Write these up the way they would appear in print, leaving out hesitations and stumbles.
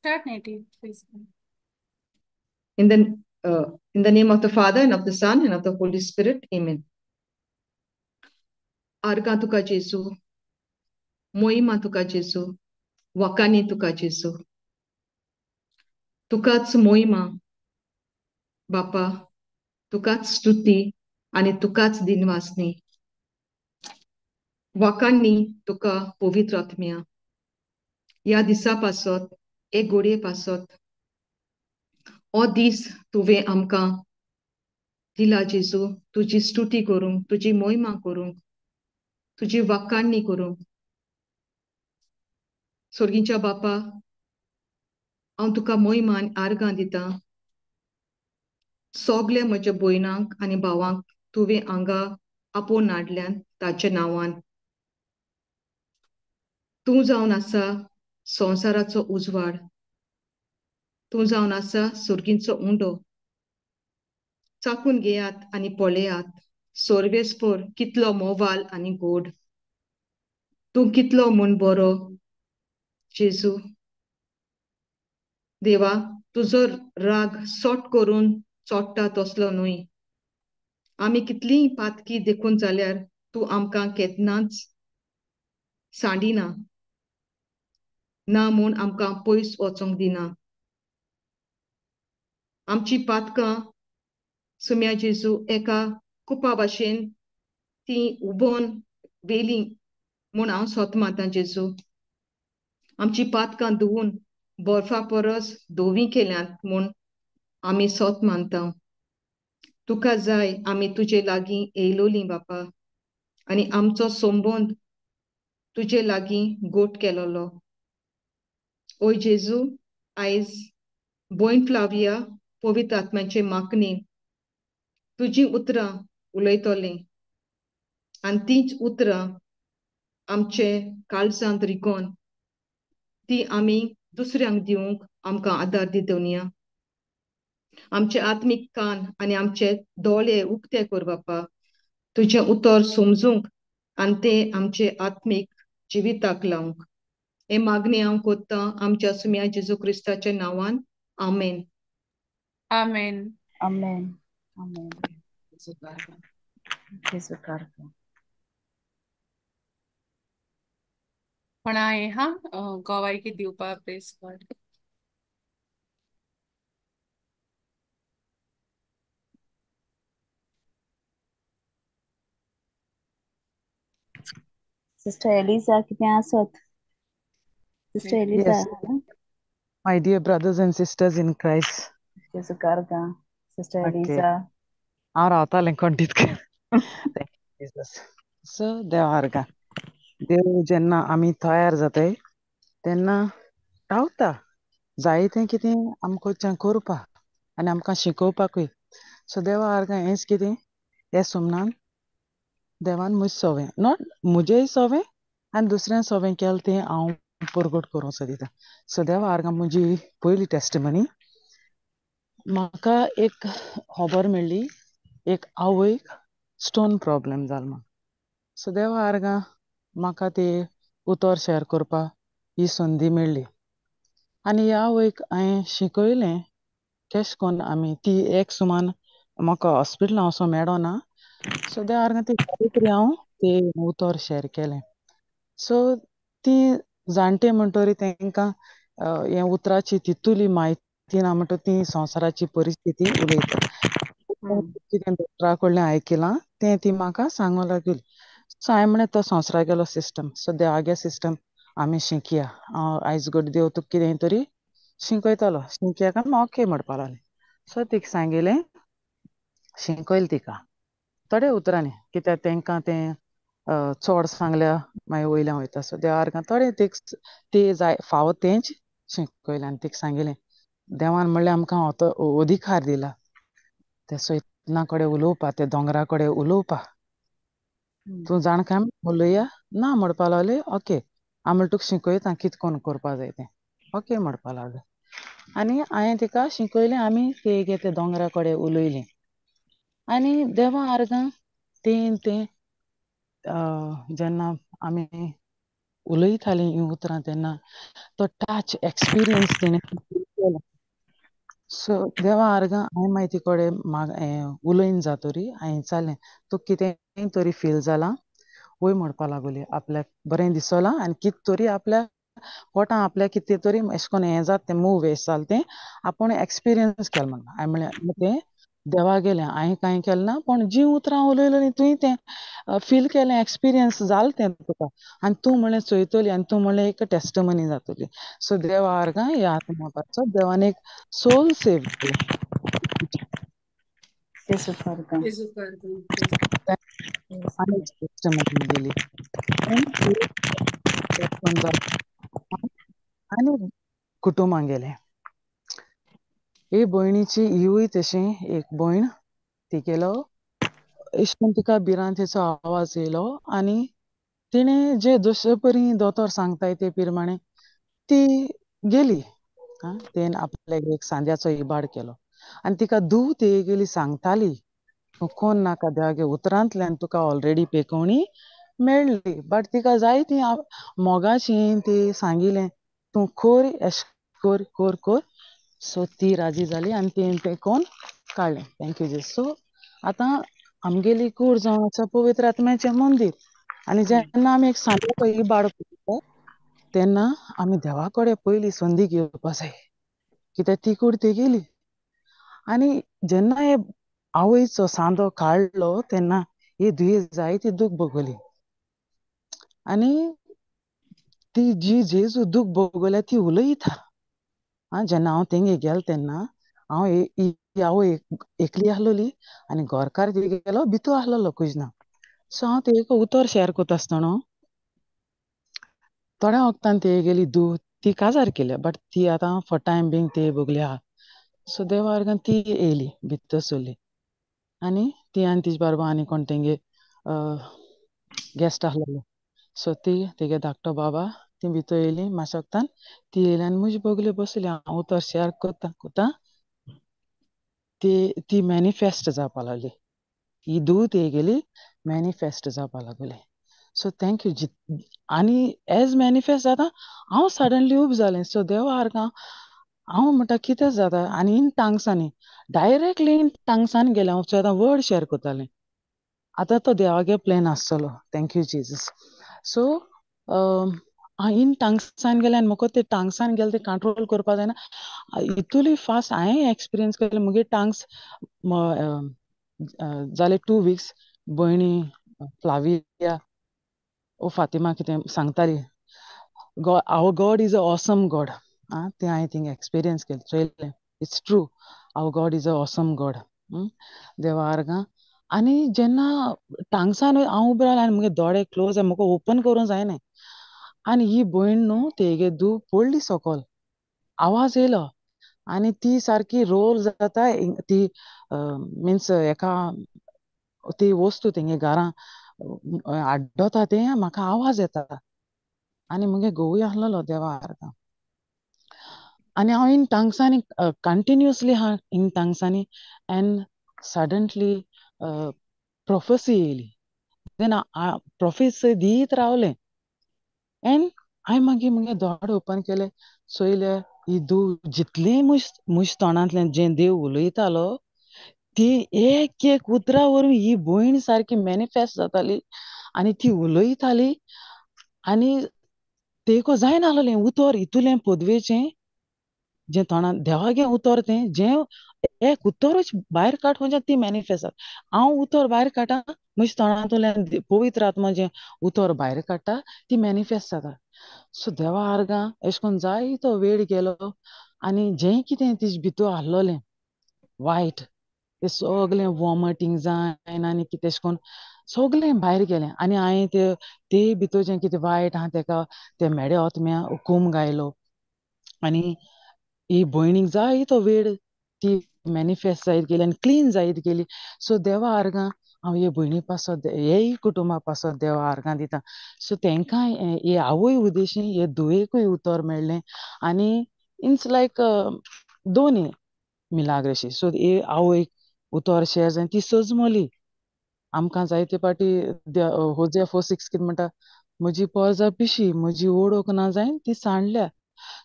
Start, native, please. In the name of the Father and of the Son and of the Holy Spirit, Amen. Arga tuka Jesu, moima tuka Jesu, wakani tuka Jesu. तुकाच मोहिमा बापा, तुकाच स्तुती आणि तुकाच दिनवासनी. वाकांनी तुका पवित्र आत्म्या. या दिसा पासत एक घोडये पासत हो दीस तुवें आमकां दिला जेजू. तुजी स्तुती करूंक, तुजी मोहिमा करूंक, तुजी वाकांनी करूंक. स्वर्गीच्या बापा, हांव तुका मोहिमा आनी आर्गां दितां. सगल्या म्हज्या भयणांक आनी भावांक तुवें हांगा आपोवन हाडल्यान ताच्या नांवान. तूं जावन आसा संवसाराचो उजवाड. तूं जावन आसा सुर्गींचो उंडो. चाकून घेयात आनी पळयात सोर्वेस्पर कितलो मोवाल आनी गोड. तूं कितलो म्हूण बरो जेजू. देवा, तुजो राग सोट करून चोडटा तसलो न्हय. आमी कितलींय पातकी देखून जाल्यार तूं आमकां केन्नाच सांडिना ना म्हूण आमकां पयस वचोंक दिना. आमची पातकां सुम्या जेजू एका कुपा भाशेन ती उबोन वेली म्हूण हांव सोत मारतां जेजू. आमची पातकां धुवून बर्फा परस धोवी केल्यांत म्हूण आमी सोत मानता. तुका जाय आमी तुजे लागीं येयलोलीं बापा आनी आमचो संबंद तुजे लागीं गोट केलोलो. ओय जेजू, आयज भयण फ्लाविया पवित्र आत्म्याचे मागणी तुजी उतरां उलयतलें आनी तींच उतरां आमचे काळजांत रिकोन ती आमी दुसऱ्यांक दिवंक आमकां आदार दी दोनिया. आमचे आत्मीक कान आनी आमचे दोळे उक्ते कर बापा तुजें उतर समजूंक आनी तें आमचे आत्मीक जिविताक लावंक. हे मागणी हांव कोत्तां आमच्या सुम्या जेजू क्रिस्ताच्या नांवान. आमेन. Amen. Amen. Amen. Jesu Karka. पण आहे हा गवाई की दिवपा प्रेस गॉड. Sister Eliza, कितें आसत? Sister Eliza, Yes, hello? my dear brothers and sisters in Christ. Jesu Karka. Sister Okay. Eliza. हांव रावतालें कंटीत. Thank you, Jesus. So, देवार्गा देव जेन्ना आमी तयार जाताय तेन्ना रावता जायतें कितें आमकां करपा आनी आमकां शिकोवपाकूय. सो देवा आर्गा हेंच कितें हे सुमनान देवान म्हजें सवें नॉट म्हजेंय सवें आनी दुसऱ्यान सवें केलें तें हांव परगट करूं सोदिता. सो देवा आर्गा म्हजी पयली टेस्टिमनी म्हाका एक खबर मेळ्ळी एक आवयक स्टोन प्रॉब्लेम जालो म्हणून. सो देवा आर्गा म्हाका ते उतर शेअर करपा ही संदी मेळ्ळी आनी ह्या आवयक हांवें शिकयलें केश कोन्न आमी ती एक सुमान म्हाका हॉस्पिटलां वचों मेळ्ळो ना. सो देवा आर्गा ती तरी हांव ते उतर शेअर केलें. सो ती जाणटे म्हणटरी तांकां हे उतराची तितूली म्हायती ना म्हणटा ती संवसाराची परिस्थिती उलयता. कितें डॉक्टरा कडल्यान आयकलां तें ती म्हाका सांगूं लागली. सो हांवें म्हणलें तो संवसारागेलो सिस्टम. सो देवागे सिस्टम आमी शिकया. हांव आयज घट देव तुका कितें तरी शिकयतलो. शिकया काय ओके म्हणपा लागलें. सो तिका सांगिल्लें शिकयलें तिका थोडे उतरांनी कित्याक तांकां तें चोड सांगल्यार मागीर वयल्यान वयता. सो देवा आर्गां थोडें ती जाय फावो तेंच शिकयलें आनी तिका सांगिल्लें देवान म्हणलें आमकां अधिकार दिला ते सैतना कडेन उलोवपा ते दोंगरा कडेन उलोवपा. तूं जाणा उलया ना म्हणपा लागलें. ओके हांव म्हणलें तुका शिकयता कितें कोन्न करपा जाय तें. ओके म्हणपा लागलें आनी हांवें तिका शिकयलें. आमी ते दोंगरा कडेन उलयलीं आनी देवा आर्गां तें जेन्ना आमी उलयताली ही उतरां तेन्ना तो टच एक्सपिरियन्स तेणें केलो. सो देवा आर्गां हांवें मागीर ती कडेन उलयन जातरी हांवें विचारलें तुका कितेंय तरी फील जालां वय म्हणपा लागली आपल्याक बरें दिसलां आनी कित तरी आपल्या पोटां आपल्याक कितें तरी एशें कोन्न हें जाता तें मूव वेस्ट जालें तें आपूण एक्सपिरियन्स केलें म्हणून हांवें म्हणलें तें देवा गेलें हांवें कांय केलें ना पूण जीं उतरां उलयलें न्ही तुवें तें फील केलें एक्सपिरियन्स जालें तें तुका आनी तूं म्हणलें चोयतली आनी तूं म्हणलें एक टेस्टमनी जातली. सो देवा आर्गां हे आत्मा पासो देवान एक सोल सेव केलें. Jesu Karga. जेजू करता जेजू. Yes, आनी Lord. टेस्टमनी गेली आनी कुटुंबां गेलें. हे भयणीची हिवूय तशी एक भयण तिगेलो अशें करून तिका भिरांतेचो आवाज येयलो आनी तिणें जे जशे परी दोतोर सांगताय ते प्रमाणे ती गेली. तेन आपल्याक एक सांज्याचो इबाड केलो आनी तिका दूत येयगेली सांगताली तूं कोण नाका देवागे उतरांतल्यान तुका ऑलरेडी पेकोवणी मेळ्ळी बट तिका जायतीं मोगाचीं ती सांगिलें तूं खोर एश कोर कोर कोर सो ती राजी जाली आनी तें पेकोवन काडलें. थँक्यू जेसू. सो आतां आमगेली कूड जावन आसा पवित्र आत्म्याचें मंदीर आनी जेन्ना आमी एक सांज्याचो इबाड करता तेन्ना आमी देवा कडेन पयलीं संदी घेवपा जाय कित्याक ती कूड तेगेली आनी जेन्ना हे आवयचो सांदो काडलो तेन्ना ही धुयेर जायती दूख भोगली आनी ती जी जेजू दूख भोगल्या ती उलयता. जेन्ना हांव तेंगे गेल तेन्ना हांव ही आवय एकली आसलोली आनी घोरकार तेगेलो भितू आसलोलो कुजना. सो हांव तेका उतर शेअर कोत्ता आसतना थोड्या वक्तान तेगेली धूव ती काजार केल्या बट ती आतां फॉर टायम बींग ते भोगली आहा. सो देवा आर्गां ती येयली भितर सरली आनी ती आनी तिजे बारबो आनी कोण तेंगे गेस्ट आसलोले. सो ती तेगे धाकटो बाबा ती भितर येयली मातशे वक्तान ती येयली आनी म्हजे बोगले बसली हांव उतर शेअर कोत्ता ती मॅनिफेस्ट जावपा लागली. ही दूत येयगेली मॅनिफेस्ट जावपा लागली. सो थँक्यू आनी एज मॅनिफेस्ट जाता हांव सडनली उब जालें. सो देवा आर्गां हांव म्हणटा कितें जाता आनी इन टांग्सांनी डायरेक्टली इन टांग्सान गेलें हांव आतां वर्ड शेअर कोत्तालें. आतां तो देवागे प्लॅन आसतलो. Thank you Jesus. सो हांव इन टांग्सान गेलें आनी म्हाका ते टांग्सान गेलें ते कंट्रोल करपा जायना इतूली फास्ट हांवें एक्सपिरियन्स केलें मुगे टांग्स जाले 2 वीक्स भयणी फ्लाविया ओ फातिमा कितें सांगताली our God is a awesome God. तें हांवें थिंगा एक्सपिरियन्स केलें चोयलें it's true our God is a awesome God. देवा आर्गां आनी जेन्ना टांग्सान हांव उबें रावलें आनी मुगे दोळे क्लोज म्हाका ओपन करूं जायनाय आनी ही भयण न्हू तेगे धूव पडली सकयल आवाज येयलो आनी ती सारकी रोल जाता ती मिन्स एका ती वस्तू तेंगे घरां आड्डोता तें म्हाका आवाज येता आनी मुगे घोवूय आसलोलो देवा आर्गां आनी हांव इन टांग्सांनी कंटिन्युअसली हांव इन टांग्सांनी एन्ड सडनली प्रोफेसी येयली. देन प्रोफेसी दीत रावलें एन्ड हांवें मागीर मुगे दोळे ओपन केले चोयलें ही धूव जितली मुज तोंडांतल्यान जें देव उलयतालो ती एक एक उतरां वरवीं ही भयण सारकी मॅनिफेस्ट जाताली आनी ती उलयताली आनी तेको जायना आसलोलें उतर हितूलें पदवेचें जें तोंडांत देवागें उतर तें जें एक उतरूच भायर काड म्हणजे ती मॅनिफेस्ट जाता. हांव उतर भायर काडटां म्हज्या तोंडांतल्यान पवित्र आत्मा जें उतर भायर काडटा ती मॅनिफेस्ट जाता. सो देवा आर्गां एशें कोन्न जायतो वेळ गेलो आनी जें कितें तिजे भितर आसलोलें वायट तें सोगलें वॉमिटींग जायन आनी कितें एशें कोन्न सोगलें भायर गेलें आनी हांवें ते भितर जें कितें वायट आहा तेका ते मेडे ओतम्या खूम गायलो आनी ही भयणीक जायतो वेळ ती मॅनिफेस्ट जायत गेली आनी क्लीन जायत गेली. सो देवा आर्गां हांव हे भयणी पासत हेय कुटुंबा पासत देवा आर्गां दितां. सो तेंकां हे आवय उदेशीं हे धुवेकूय उतर मेळ्ळें आनी इट्स लायक दोनी मिलाग्रेशी. सो हे आवयक उतर शेअर जावन ती सजमली आमकां जायते पाटी होजे 4:6 कितें म्हणटा म्हजी पोरजां पिशी म्हजी ओडोक ना जायन ती सांडल्या.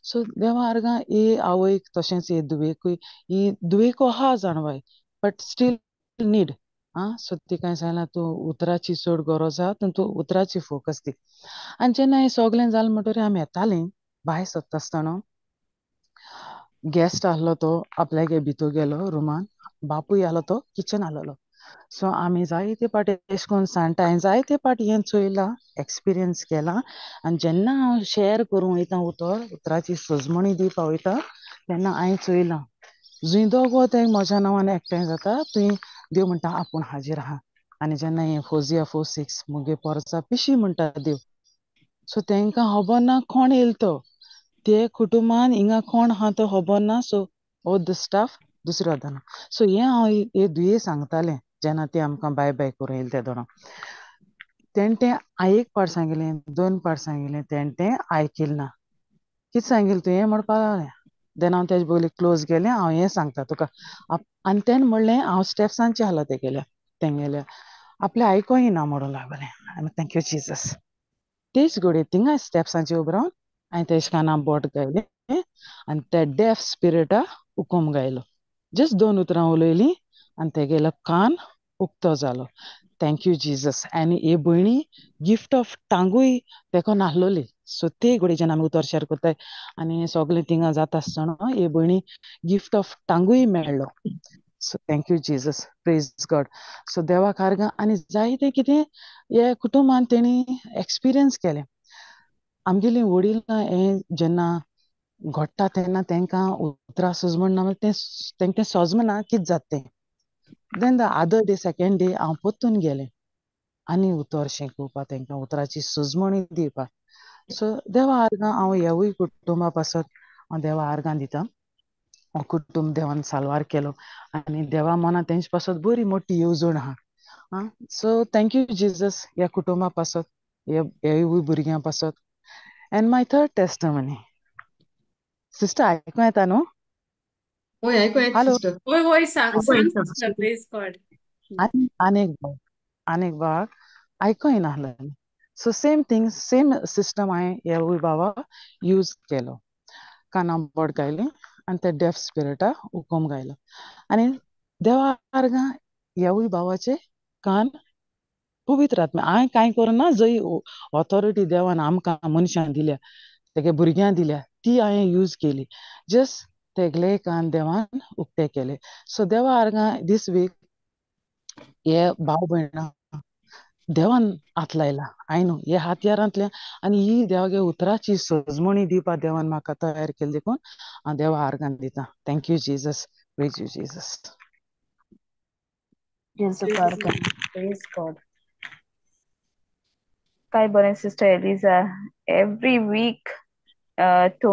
सो देवा आर्गां हे आवयक तशेंच हे दुवेकूय ही दुवेको आहा जाणवाय बट स्टील नीड सो तिका सांगलां तूं उतराची चड गरज आहा तूं उतराची फोकस दी. आनी जेन्ना हें सगलें जालें म्हणटोरी आमी येतालीं भायर सरता आसतना गेस्ट आहलो तो आपल्यागे भितू गेलो रुमान बापूय आहलो तो किचन आहलोलो. सो आमी जायते पाटी एश कोन्न सांगता हांवें जायते पाटी हें चोयलां एक्सपिरियन्स केलां आनी जेन्ना हांव शेअर करूं वयता उतराची सजमणी दिवपा वयता तेन्ना हांवें चोयलां जुंय दोगो ते म्हज्या नांवान एकठांय जाता थंय देव म्हणटा आपूण हाजीर आहा. आनी जेन्ना हें Hosea 4:6 मुगे पोरसां पिशी म्हणटा देव सो तेंकां खबर ना कोण येयलो तो ते कुटुंबान हिंगा कोण आहा तो खबर ना सो हो द स्टाफ दुसऱ्या वाटारान सो हें हांव हे दुये सांगतालें जेन्ना ते आमकां बाय बाय करूं येयले ते दोना तें हांवें एक पाट सांगिल्लें 2 पाट सांगिल्लें तें आयकिल्लें ना कितें सांगिल्लें तुवें म्हणपाक लागलें देन हांव तेजे बोगले क्लोज गेलें हांव हें सांगता तुका आनी तेणें म्हणलें हांव स्टेप्सांचे आहलो तेगेल्या तेंगेल्या आपलें आयकोंक ना म्हणूं लागलें थँक्यू जिजस तेच घडये थिंगा स्टेप्सांचेर उबो रावन हांवें तेजे कानार बोट घायलें आनी ते डेफ स्पिरिटा हुकूम घायलो जस्ट 2 उतरां उलोयलीं आनी तेगेलो कान उक्तो जालो थँक्यू जिजस आनी हे भयणी गिफ्ट ऑफ टांगूय तेका नाहलोली सो ते घडये जेन्ना आमी उतर शेअर कोत्ताय आनी सगलें थिंगा जाता आसतना हे भयणी गिफ्ट ऑफ टांगूय मेळ्ळो so thank you Jesus praise God so देवाक आर्गां आनी जायतें कितें हे कुटुंबान तेणी एक्सपिरियन्स केलें आमगेलीं वडील हें जेन्ना घडटा तेन्ना तेंकां उतरां सजमण ना तेंकां तें सजमना कितें जाता तें then the other day second day हांव पोत्तून गेलें आनी उतर शिकोवपाक तेंकां उतराची सजमणी दिवपाक सो देवा आर्गां हांव ह्यावूय कुटुंबा पासत हांव देवा आर्गां दितां हो कुटुंब देवान साल्वार केलो आनी देवा मना तेंचे पासत बरी मोठी येवजण आहा सो थँक्यू जिजस ह्या कुटुंबा पासत ह्यावूय भुरग्यां पासत and my third testimony sister आयकूं येता न्हू होय आयको येता हॅलो सिस्टर होय होय सांग आयको सांग येता सिस्टर प्रेज गॉड. आनीक बाग आयको येनाहलें so same thing same system हांवें ह्यावूय बाबा यूज केलो काना बोट घायलें आनी ते डेफ स्पिरिटा हुकूम घायलो आनी देवा आर्गां ह्यावूय बाबाचे कान पवित्र आत्मा हांवें कांय करुना जंय ऑथॉरिटी देवान आमकां मनशां दिल्या तेगे भुरग्यां दिल्या ती हांवें यूज केली जस्ट तेगले कान देवान उक्ते केले सो देवा आर्गां दीस वीक हे भाव भयणां देवान हात लायला हांवें न्हू हे हातयारांतल्यान आनी ही देवागे उतराची सजमणी दिवपा देवान म्हाका तयार केली देखून हांव देवा आर्गां दितां thank you Jesus praise you Jesus Jesu Karka. Praise God. Kai bane Sister Eliza. Every week, to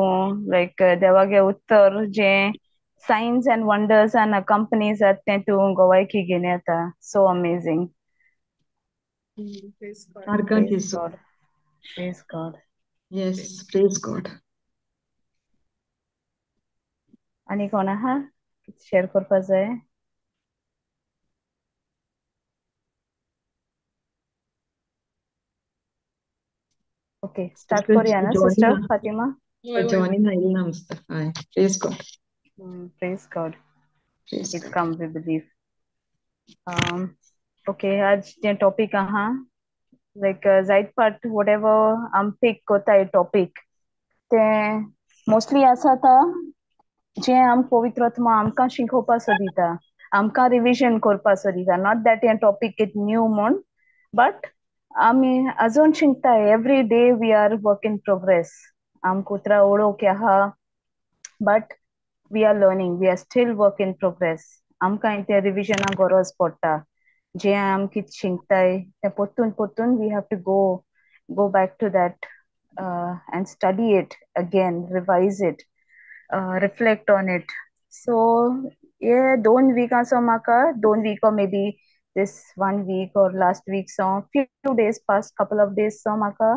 devage uttar je signs and wonders and accompanies atte to govai ki gineta. So amazing. Praise God. आर्गां Praise जेसू God. Praise God. Yes praise God आणि कोण आहा share करपा जाय okay start करूया ना sister Fatima होय होय जॉनी आयली ना मस्त हय praise God praise God praise it God come we believe okay आज जे टॉपिक आहा जायत पार्ट वॉट एवर आम पिक कोताय टॉपिक ते मोस्टली आसा ता जे आम पवित्र आत्मा आमकां शिकोवपा सोदिता आमकां रिविजन करपा सोदिता नॉट दॅट हे टॉपिक इट न्यू म्हूण बट आमी अजून शिकताय every day we are work in progress आमकां उतरा ओळोवक आहा but we are learning we are still work in progress आमकां ते रिविजना गरज पडटा जे आम कितें शिकताय ते पोत्तून पोत्तून we have to go back to that and study it again revise it reflect on it so yeah 2 week so maka 2 week or maybe this 1 week or last week so few days past couple of days so maka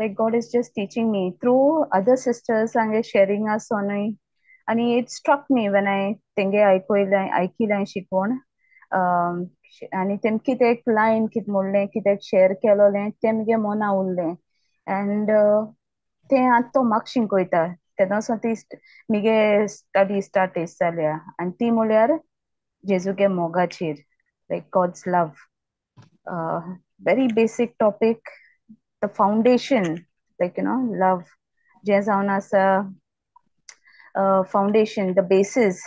like God is just teaching me through other sisters and sharing us on and it struck me when I tenge aikilan shikon आणि तेम कितें lion कितें म्हणलें कितें share केलोलें तें मगे मना उरलें अँड ते आतां तो म्हाका शिकोयता तेदोसो ती मिगे स्टडी स्टार्ट एस जाल्या आनी ती म्हळ्यार जेजूगे मोगाचेर like God's love very basic topic the foundation like love जे जावन आसा फाउंडेशन द बेसीस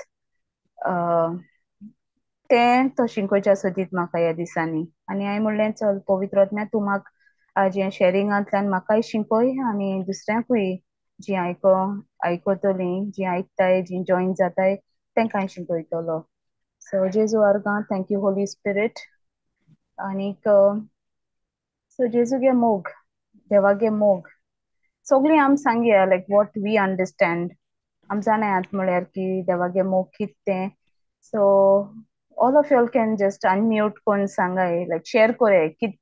तें तो शिकोवचे सोदीत म्हाका ह्या दिसांनी आनी हांवें म्हणलें चल पवित्र आत्म्या तूं म्हाका आज हें शेअरिंगांतल्यान म्हाकाय शिकय आनी दुसऱ्यांकूय जी आयकतलीं जी आयकताय जी जॉइन जाताय तेंकाय शिकयतलो सो जेजू आर्गां थँक्यू होली स्पिरीट आनीक सो जेजूगे मोग देवागे मोग सगळीं आम सांगया लायक वॉट वी अंडरस्टँड आम जाणाय आत म्हळ्यार की देवागे मोग कित तें so all of y'all can just unmute कोन्न सांगाय लायक शेअर कोराय कित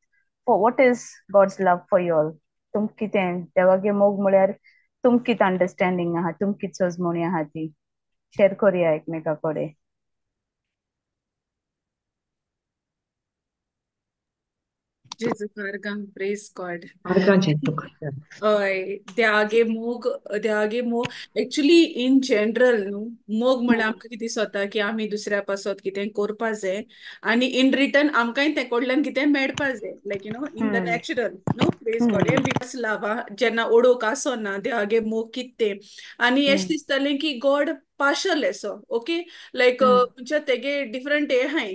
what is God's love for you all तुमक कितें देवागे मोग म्हळ्यार तुमक कित अंडरस्टँडींग आहा तुमक कित सोजमोणी आहा ती शेअर कोरया एकमेका कोडे जेजू कारगां प्रेज गॉड आर्गांचें तुका हय देवागे मोग एक्चुली इन जनरल न्हू मोग म्हळ्यार आमकां कितें दिसता की आमी दुसऱ्या पासत कितें कोरपा जाय आनी इन रिटर्न आमकांय ते कडल्यान कितें मेळपा जाय लायक इन द नॅचरल न्हू प्रेज गॉड हें बिकॉज लावा जेन्ना ओडोक आसोना देवागे मोग कित तें आनी एशें दिसतालें की गॉड पार्शल एसो ओके लायक म्हणजे तेगे डिफरंट हे हाय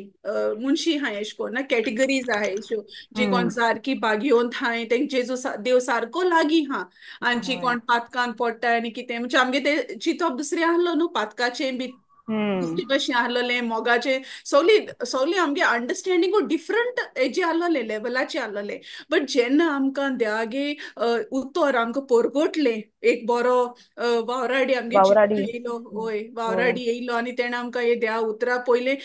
मुनशी हाय एशे कोन्न कॅटेगरीज आहाय एश्यो जी कोण सारकी बागयोंत हाय तेंक जेजू देव सारको लागीं हा आनी जी कोण पातकान पडटाय आनी कितें म्हणजे आमगे ते चिंतप दुसरें आहलो न्हू पातकाचें बी दुसरी भशेन आहलोलें मोगाचें सगली आमगे अंडरस्टँडींगू डिफरंट हेजे आहलोलें लेवलाचें आहलोलें बट जेन्ना आमकां देवागे उतर आमकां परगोटलें एक बरो वावराडी आमगे वावराडी चिंतून येयलो वय वावराडी येयलो आनी तेणें आमकां हे देवा उतरां पयलें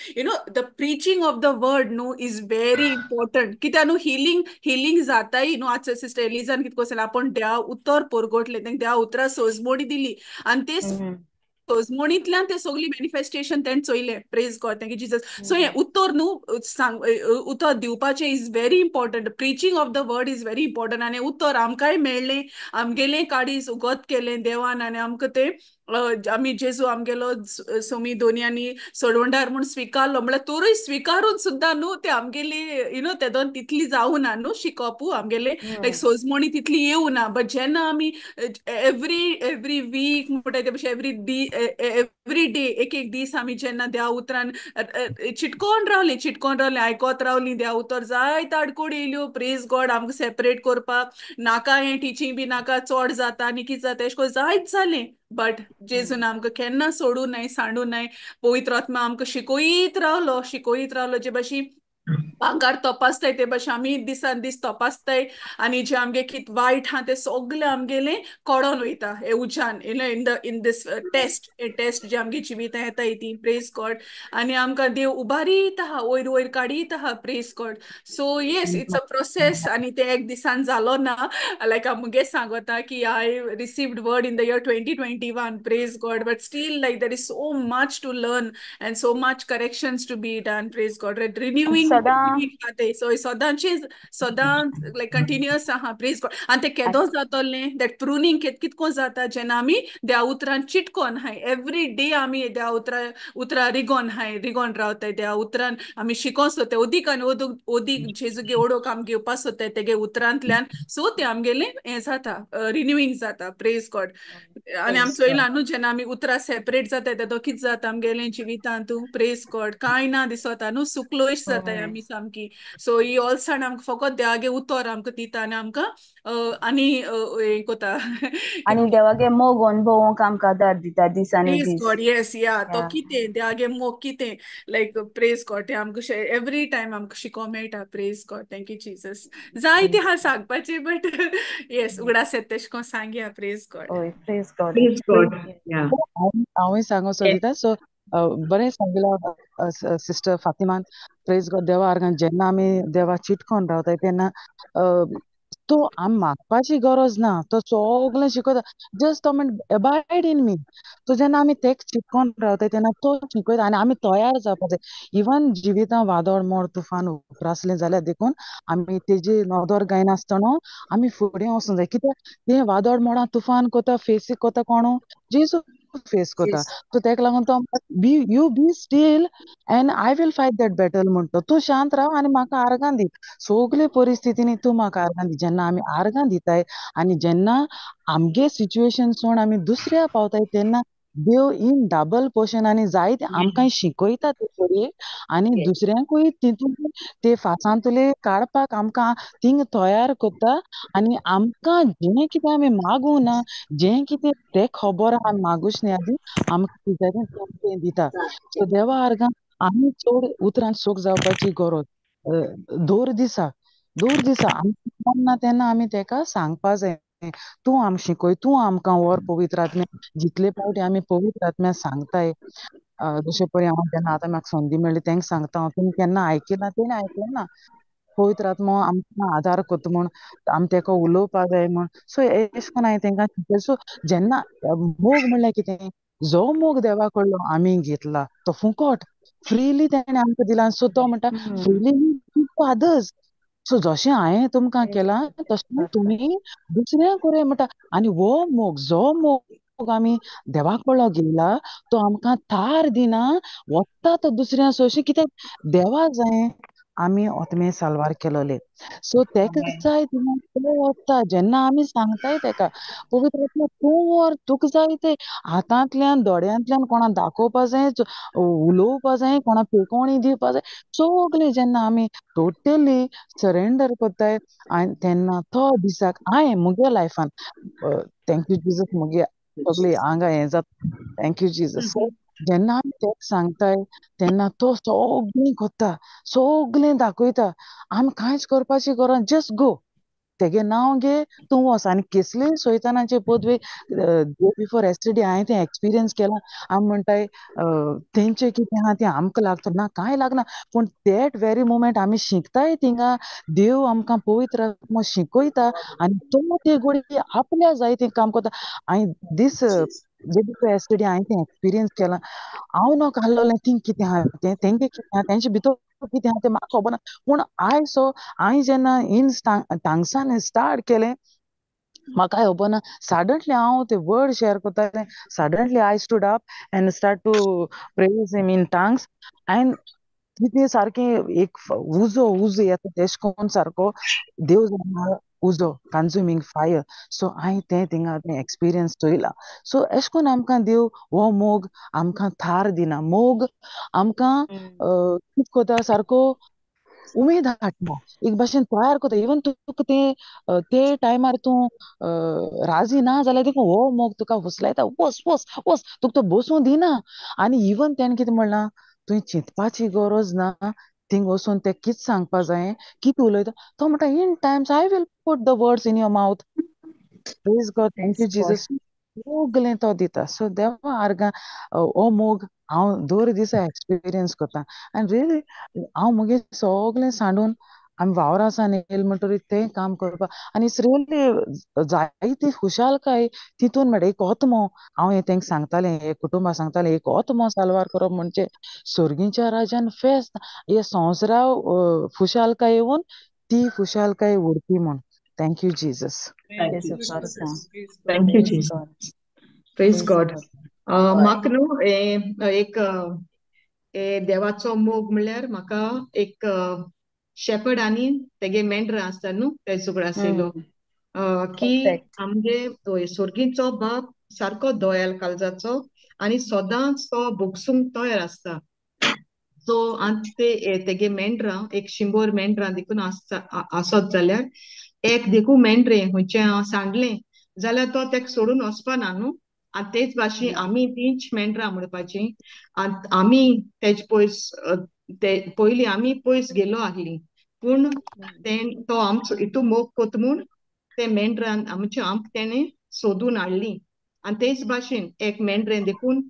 the preaching of the word न्हू इज व्हेरी इम्पॉर्टंट कित्याक न्हू हिलींग जाताय न्हू आतां सिस्टर एलिजान कितें कोसलें आपूण देवा उतर परगोटलें तेंक देवा उतरां सोजमोणी दिली आनी ते सोजमोणींतल्यान ते सगली मॅनिफेस्टेशन तेणें चोयलें प्रेज गॉड थँक्यू जिजस सो हें उतर न्हू सांग उतर दिवपाचें is very important preaching of the word is very important आनी उतर आमकांय मेळ्ळें आमगेलें काडीस उगोत केलें देवान आनी आमकां तें आमी जेजू आमगेलो सोमी दोनयांनी सोडवंडार म्हूण स्विकारलो म्हळ्यार तोरूय स्विकारून सुद्दां न्हू ते आमगेली तेदोन तितली जावुना न्हू शिकोपू आमगेले लायक सोजमोणी तितली येवना बट जेन्ना आमी एवरी वीक म्हणटा ते भशेन एवरी डे एक दीस आमी जेन्ना देवा उतरान चिटकोन रावलीं आयकोत रावलीं देवा उतर जायत आडकोड येयल्यो प्रेज गॉड आमकां सेपरेट करपाक नाका हें टिचींग बी नाका चोड जाता आनी कितें जाता एशें कोन्न जायत जालें बट जेजून आमकां केन्ना सोडूनाय सांडूनाय पवित्र आत्मा आमकां शिकोयत रावलो जे भाशेन भांगार तपासताय ते भाशेन आमी दिसान दीस तपासताय आनी जे आमगे कित वायट आहा ते सगलें आमगेलें कोडोन वयता हे उज्यान इन दीस टेस्ट जे आमगे जिवितां येताय ती प्रेज गॉड आनी आमकां देव उबारीत आहा वयर वयर काडीत आहा praise God so yes it's a process आनी ते एक दिसान जालो ना लायक हांव मुगे सांगोता की I received word in the year 2021 praise God but still like there is so much to learn and so much corrections to be done praise God right सदां renewing so सदां like continuous praise God and ते केदो जातोलें that pruning कितको जाता जेन्ना आमी देवा उतरान चिटकोन हाय every day आमी देवा उतरा रिगोन रावताय देवा उतरान आमी शिकोन सोताय ओदीक आनी ओदीक जेजूगे ओडोक आमी घेवपा सोताय तेगे उतरांतल्यान सो ते आमगेलें हें जाता रिन्यूइंग जाता प्रेज गॉड आनी आमी चोयलां न्हू जेन्ना आमी उतरां सेपरेट जाताय तेदो कितें जाता आमगेलें जिवितांतू प्रेज गॉड कांय ना दिसोता न्हू सुक्लोश जाताय आमी सामकी सो ही ऑल्सान आमकां फकत देवागे उतर आमकां दिता आनी आमकां आनी हें कोता आनी देवागे मोग अनुभवोंक आमकां आदार दिता दिसांनी प्रेज दीस गॉड येस या तो कितें देवागे मोग कितें लायक प्रेज गॉड तें आमकां एवरी टायम आमकां शिको मेळटा प्रेज गॉड थँक्यू जिजस जायतें आहा सांगपाचें बट येस उगडास येता तेशें कोन्न सांगया प्रेज गॉड ओय प्रेज गॉड प्रेज गॉड या हांवूय सांगो सोदिता सो बरें सांगला सिस्टर फातिमान प्रेज गॉड देवा आर्गां जेन्ना आमी देवा चिटकोन रावताय तेन्ना तो आम मागपाची गरज ना, तो सगळें शिकयता. जस्ट तो म्हणटा अबायड इन मी. तो जेन्ना आमी तेका चिंतून रावता तेन्ना तो शिकयता आनी आमी तयार जावपाक जाय. इवन जिवितां वादळ मोड तुफान उप्रासलें जाल्यार देखून आमी तेजी नदर गायनासतना आमी फुडें वचूंक जाय. कित्याक तें वादळ मोडां तुफान कोता फेस कोता कोण? जेजू फेस कोता. सो तेका लागून तो you be still and I will fight that battle म्हणटा. तूं शांत राव आनी म्हाका आर्गां दी. सगळे परिस्थितींनी तूं म्हाका आर्गां दी. जेन्ना आमी आर्गां दिताय आनी जेन्ना आमगे सिच्युएशन सोड आमी दुसऱ्या पावताय तेन्ना देव इन डबल पोर्शन आनी जायते आमकां शिकयता ते परी आनी दुसऱ्यांकूय तितून ते फासांतले काडपाक आमकां थिंग तयार कोत्ता. आनी आमकां जें कितें आमी मागूं ना, जें कितें ते खबर आहा मागुश न्ही आदी आमकां तें दिता. सो देवा आर्गां आमी चड उतरां सूख जावपाची गरज दर दिसा आमी ना तेन्ना आमी तेका सांगपा जाय. तूं आमकां शिकय, तूं आमकां व्हर पवित्र आत्म्या. जितले फावटी आमी पवित्र आत्म्या सांगताय जशे परी हांव जेन्ना आतां म्हाका संदी मेळ्ळी तेंका सांगता हांव. तुमी केन्ना आयकिना तेणी आयकलें ना. पवित्र आत्मो आमकां आदार कोत्ता म्हूण आमी तेका उलोवपा जाय म्हूण. सो एश कोन्न हांवें तेंकां चिंतय. सो जेन्ना मोग म्हणल्यार कितें? जो मोग देवा कडलो आमी घेतला तो फुकट फ्रीली तेणें आमकां दिला. सो तो म्हणटा फ्रीली गिव अदर्स. सो जशें हांवें तुमकां केलां तशें तुमी दुसऱ्यांक कोरय म्हणटा. आनी वो मोग जो मोग आमी देवा कडलो घेयला तो आमकां थार दिना, वोत्ता तो दुसऱ्यां सोशी. कित्याक देवा जाय आमी ओतमे साल्वार केलोले. सो तेका जाय दिना तो वोत्ता. जेन्ना आमी सांगताय तेका पवित्र आत्मा तूं व्हर, तुका जाय तें हातांतल्यान दोळ्यांतल्यान कोणा दाखोवपा जाय, उलोवपा जाय, कोणा पेकोवणी दिवपा जाय, सगलें जेन्ना आमी टोटली सरेंडर कोत्ताय आनी तेन्ना तो दिसाक हांवें मुगे लायफान थँक्यू जिजस मुगे सगळी आंगा हें जाता. Thank you Jesus. सो जेन्ना आमी तेका सांगताय तेन्ना तो सगळीं कोत्ता, सगलें दाखयता. आमी कांयच करपाची गरज जस्ट गो. तेगे नांव घे, तूं वच. आनी कसलीय सैतानाचे पदवे डे बिफोर एस्टरडे हांवें तें एक्सपिरियन्स केलां. आमी म्हणटाय तेंचें कितें आहा तें आमकां लागता. ना कांय लागना. पूण दॅट वेरी मोमेंट आमी शिकताय थिंगा देव आमकां पवित्र आत्मो शिकयता आनी तो ते घोडी आपल्या जायतें काम कोता. हांवें दीस डे बिफोर एस्टरडे हांवें तें एक्सपिरियन्स केलां. हांव नॉक आहलोलें थिंग कितें आहा तें, तेंगे कितें आहा, तेंचे भितर कितें आहा तें म्हाका खबर ना. पूण आय सॉ हांवें जेन्ना इन टांग्सान स्टार्ट केलें म्हाका खबर ना. सडनली हांव ते वर्ड शेअर कोत्तालें. Suddenly I stood up and start to praise him in tongues. And कितें सारकें एक उजो येता तेश कोन्न सारको देव जाणा उजो कन्ज्युमींग फायर. सो हांवें तें थिंगा तें एक्सपिरियन्स चोयलां. सो एश कोन्न आमकां देव हो मोग आमकां थार दिना. मोग आमकां कित कोता सारको उमेद हाडटा. एक भाशेन तयार कोता. इवन तुका ते टायमार तूं राजी ना जाल्यार देखून हो मोग तुका हुसलायता. वच वच वच. तुका तो बसूं दिना. आनी इवन तेणें कितें म्हणलां तुवें चिंतपाची गरज ना. थिंग वचून तें कित सांगपा जाय, कित उलयता तो म्हणटा in times I will put the words in your mouth. Praise God. Thank you Jesus. सगलें तो दिता. सो देवा आर्गां हो मोग हांव दर दिसा एक्सपिरियन्स कोतां. आनी रियली हांव मुगे सगलें सांडून आमी वावरां सावन येयले म्हणटरी तें काम करपा आनी इट्स रियली जायती खुशालकाय तितून मेळटा. एक ओतमो हांव हें तेंका सांगतालें, हे कुटुंबाक सांगतालें, एक ओतमो साल्वार करप म्हणजे सर्गीच्या राजान फेस्त हे संवसाराक खुशालकाय येवून ती खुशालकाय उरती म्हूण. Thank you Jesus. Jesu Krista. Thank you Praise Jesus. God. Praise Praise God. God. म्हाका न्हू एक देवाचो मोग म्हणल्यार म्हाका एक शेपर्ड आनी तेगे मेंढरां आसता न्हू तेजो कडेन आसलेलो की Perfect. आमगे सोर्गीचो बाप सारको दोयाल काळजाचो आनी सदांच तो बोगसूंक तयार आसता. सो तेगे मेंढरां एक शिंबोर मेंढरां देखून आसत जाल्यार एक देखून मेंढरें खंयचें हांव सांडलें जाल्यार तो तेका सोडून वचपाना न्हू. आनी तेच भाशेन आमी तींच मेंढरां म्हणपाची. आमी तेज पयलीं आमी पयस गेलो आहली पूण तो आमचो हितू मोग कोत म्हूण ते मेंढरान आमकां तेणें सोदून हाडली. आनी तेच भाशेन एक मेंढरें देखून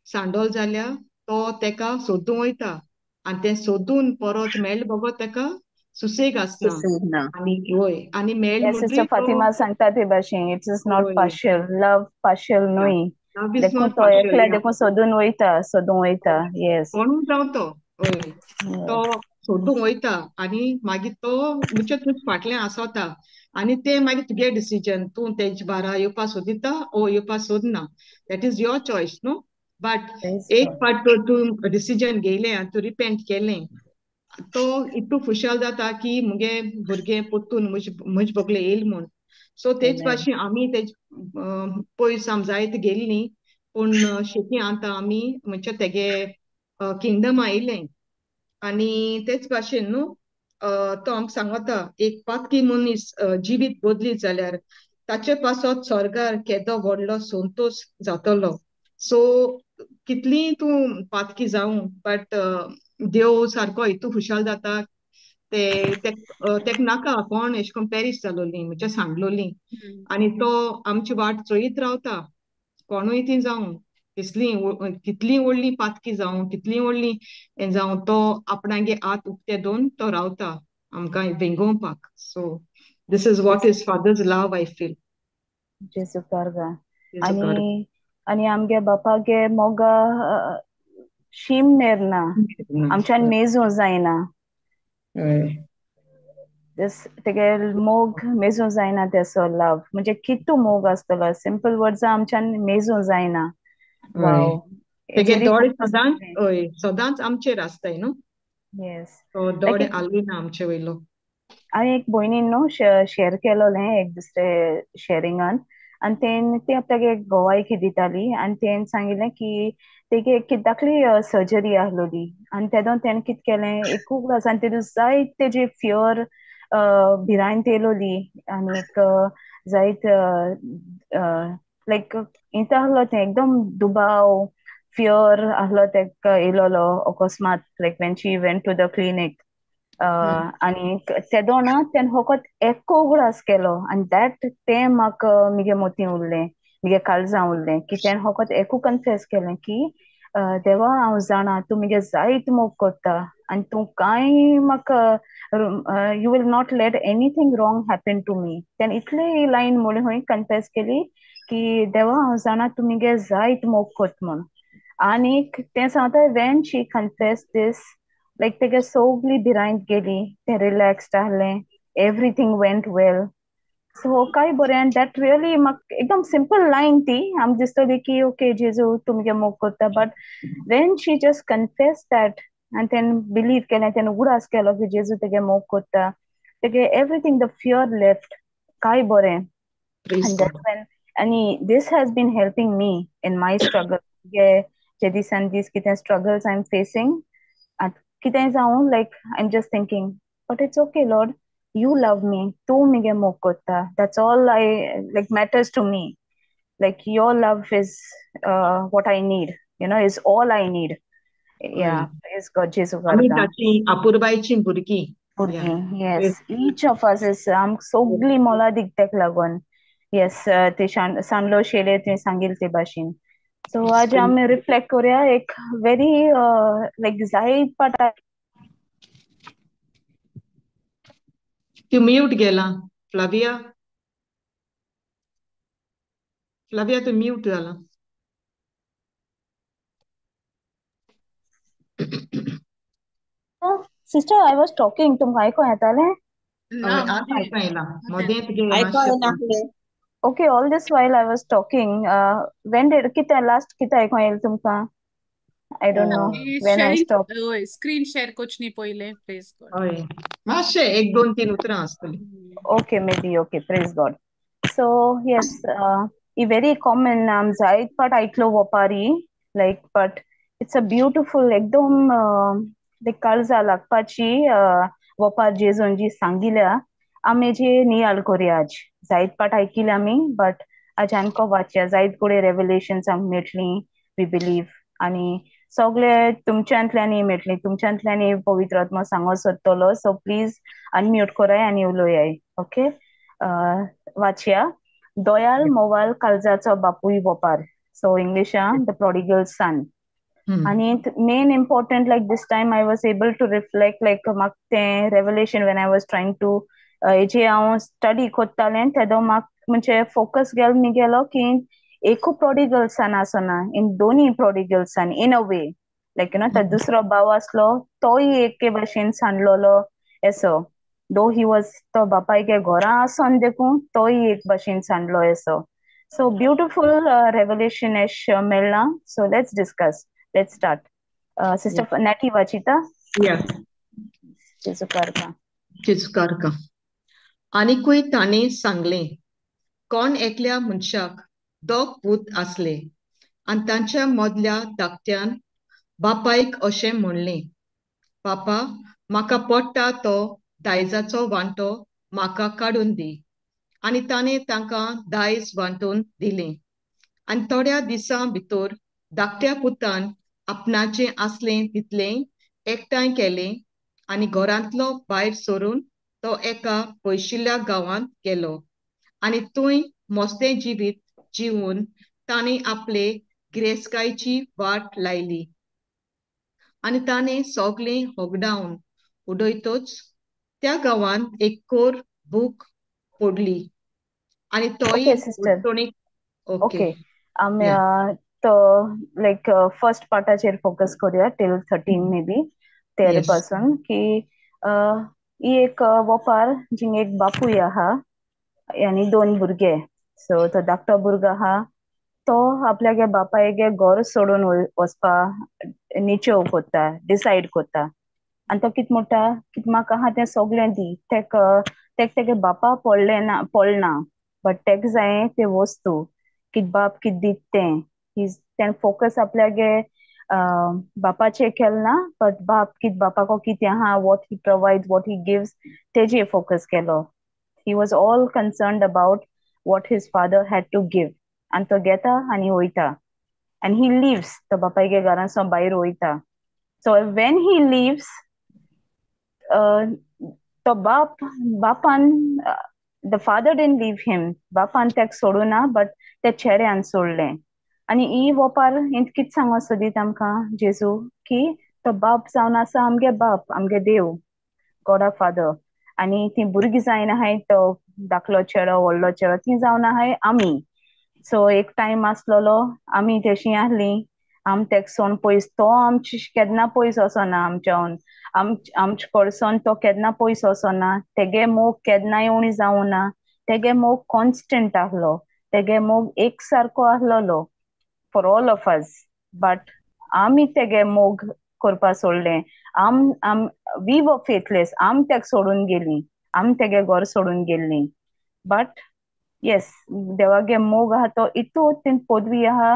सांडोल जाल्यार तो तेका सोदूं वयता आनी तें सोदून परत मेळ्ळे बगत तेका सुसेग आसना सुसेग ना. आणि वय आणि मेळ Yes, Sister म्हणटरी तो Fatima सांगता ते भाशेन it is not वय partial. Love partial न्हूय. लव इज देखून नॉट तो पार्शियल एकल्या या देखून सोदून वयता. Yes. कोणूय जावं तो वय तो Yes. सोडूंक वयता आणि मागीर तो मुचे तुज फाटल्यान आसोता आणि ते मागीर तुगे डिसिजन तूं तेजे बारा येवपा सोदिता ओ येवपा सोदना दॅट इज युअर चॉयस न्हू बट Praise एक God. फाट तूं डिसिजन घेयलें आनी तूं रिपेंट केलें तो इतू खुशाल जाता की मुगे भुरगें पोत्तून म्हज बोगले येयल म्हूण सो तेच Amen. भाशेन आमी तेज पयस आम जायत गेल्लीं पूण शेती आतां आमी म्हणजे तेगे किंगडमा येयलें आणि तेच भाशेन न्हू तो आमकां सांगता एक पातकी मनीस जिवीत बदली जाल्यार ताचे पासत स्वर्गार केदो व्हडलो संतोष जातलो सो कितलीं तूं पातकी जावं बट देव सारको इतू खुशाल जाता तेक नाका कोण एशे कोन्न पॅरीश जालोलीं म्हणजे सांगलोलीं आनी तो आमची वाट चोयत रावता कोणूय ती जावं कितलीं व्हडलीं पातकी जावं कितलीं व्हडलीं हें जावं तो आपणागे हात उक्ते दोन तो रावता आमकां वेंगोवपाक so this is what is father's love I feel Jezu करगा. जेजू कर आणि आमगे बापागे मोगा शीम मेरना. आमच्यान मेजू जायना. तेगे मोग मेजू जायना तेसो लव म्हणजे कितू मोग आसतलो सिंपल वर्ड्स आमच्यान मेजू जायना. वाव. तेगे जेरी दोळे खूब सदांच आमचेर आसताय न्हू येस. तो दोळे आलविना आमचे वयलो हांवें एक भयणीन न्हू शेअर केलोलें एक दुसरे शेअरिंगान आनी ती आपल्यागे घोवायक दिताली आनी तेन सांगिल्लें की तेगे धाकली सर्जरी आहलोली आनी तेदोन तेणें कित केलें एकूच ग्लास आनी तेतूं जायत तेजी फियर भिरांत येयलोली आनी जायत लायक इंत आहलो तें एकदम दुबाव फियर आहलो तेका येयलोलो अकस्मात like when she went to the clinic आनी तेदोना तेन फकत एकू उगडास केलो आनी दॅट तें म्हाका म्हगे मोती उरलें म्हगे काळजां उरलें की तेन फकत एकू कन्फेस केलें की देवा हांव जाणा तूं म्हगे जायत मोग कोत्ता आनी तूं कांय म्हाका you will not let anything wrong happen to me तेन इतले लायन म्हूण हूंय कन्फेस केली की देवा हांव जाणा तूं म्हगे जायत मोग कोत्ता म्हूण आनीक तें सांगता वेन शी कन्फेस दीस लायक तेगे सोगली भिरांत गेली तें रिलॅक्स्ड आहलें एवरीथींग वेंट वेल सो काय बरें आनी दॅट रियली म्हाका एकदम सिंपल लायन ती आमकां दिसतली की ओके जेजू तूं म्हगे मोग कोत्ता but when she just confess that आनी तेन बिलीव केलें तेन उगडास केलो की जेजू तेगे मोग कोत्ता तेगे एवरीथींग द फियर लेफ्ट काय बरें praise and God that's when and this has been helping me in my struggle जे दिसान दीस कितें struggles I'm facing कितें जावं like I'm just thinking but it's okay Lord you love me तूं म्हगे मोग कोत्ता that's all I like matters to me like your love is what I need is all I need yeah praise God Jesu आमी garda ताची आपुरबायची भुरगीं yes each of us is सगळी मोला दिगतेक लागून येस ते सांडलो शेले ते सांगिल ते भाशेन सो आज आमी रिफ्लेक्ट करूया एक व्हेरी लायक जायत पाटा तू म्यूट गेला फ्लाविया तू म्यूट जाला सिस्टर आय वॉज टॉकिंग तुमकां आयको येतालें ना आतां आयको येला मोदें तुगे आयको मातशें येनासलें okay all this while I was talking when did कितें लास्ट कितें आयको येलें तुमकां I don't know when I stop sharing screen share कोचनी पहिले प्लीज हय मातशें एक दोन तीन उतरां आसतलीं okay maybe okay praise God so yes very common जायत पाट आयकलो वोपारी like but it's a beautiful एकदम like काळजा लागपाची वोपार जेजून जी सांगिल्या आमी जी नियाळ कोरया आज जायत पाट आयकिले आमी बट आज आमको वाचया जायत कोडे रेवलेशन्स आमकां मेळटली वी बिलीव आनी सगळे तुमच्यांतल्यानी मेळटली तुमच्यांतल्यानी पवित्र आत्मा सांगो सोदतलो सो प्लीज अनम्यूट कराय आनी उलोवयाय ओके वाचया दोयाल मोवाल काळजाचो बापूय वोपार सो इंग्लिशान द प्रॉडिगल सन आणि main important like this time I was able to reflect like म्हाका तें revelation when I was trying to हेजे हांव स्टडी कोत्तालें तेदो म्हाका म्हणजे फोकस गेलो की एकू प्रोडिगल्सान आसना इन दोनी प्रोडिगल्सान इन अ वे लायक तो दुसरो भाव आसलो तोय एके भाशेन सांडलोलो एसो दो ही वॉज तो बापायगे घोरा आसोन देखून तोय एक भाशेन सांडलो एसो सो ब्युटिफूल रेवल्युशन एश मेळ्ळा so let's discuss let's start sister Natty वाचिता जेजू कारका जेजू कारका आनीकूय ताणें सांगलें कोण एकल्या मनशाक दोग पूत आसले आनी तांच्या मदल्या धाकट्यान बापायक अशें म्हणलें बापा म्हाका पडटा तो दायजाचो वांटो म्हाका काडून दी आनी ताणें तांकां दायज वांटून दिलें आनी थोड्या दिसां भितर धाकट्या पुतान आपणाचें आसलें तितलें एकठांय केलें आनी घरांतलो भायर सरून तो एका पयशिल्ल्या गांवांत गेलो आनी थंय मोस्तें जिवीत जिवून ताणें आपले गिरेस्तकायेची वाट लायली आनी ताणें सगलें होगडावन उडयतच त्या गांवांत एक कोर भूक पडली आनी तोय ओके सिस्टर ओके आमी तो लायक फर्स्ट पार्टाचेर फोकस करूया टिल 13 मे बी तेरे पासून की ही एक वोपार जिंग एक बापूय आहा आनी दोन भुरगे सो तो धाकटो भुरगो आहा तो आपल्यागे बापायगे घर सोडून वचपा निचोव कोत्ता डिसायड कोत्ता आनी तो कित म्हणटा कित म्हाका आहा तें सगलें दी तेगे बापा पडना बट तेका जाय ते वस्तू कित बाप कित दीत तें फोकस आपल्यागे बापाचेर केलना बट बाप कित बापाको कितें आहा what he provides what he gives तेजेर फोकस केलो he was all concerned about what his father had to give आनी तो घेता आनी वयता आनी ही लिव्स तो बापायगे घरांतसून भायर वयता सो वेन ही लिव्स तो बापान the father didn't leave him बापान तेक सोडूना बट ते चेड्यान सोडलें आनी ही वोपार इंत कित सांगो सोदीत आमकां जेजू की तो बाप जावन आसा आमगे बाप आमगे देव गॉडा फादर आनी ती भुरगीं जायन आहाय तो धाकलो चेडो व्हडलो चेडो ती जावन आहाय आमी सो एक टायम आसलोलो आमी तेशी आहलीं आम तेक सोन पयस तो आमचे केन्ना पयस वचोना आमच्यान आमचे कडसून तो केन्ना पयस वचोना तेगे मोग केन्नाय उणी जावं ना तेगे मोग कॉन्स्टंट आहलो तेगे मोग एक सारको आहलोलो for all of us but आमी तेगे मोग करपा सोडलें वी वर फेथलेस आम तेक सोडून गेलीं आम तेगे घर सोडून गेल्लीं बट येस देवागे मोग आहा तो इतू तीन पदवी आहा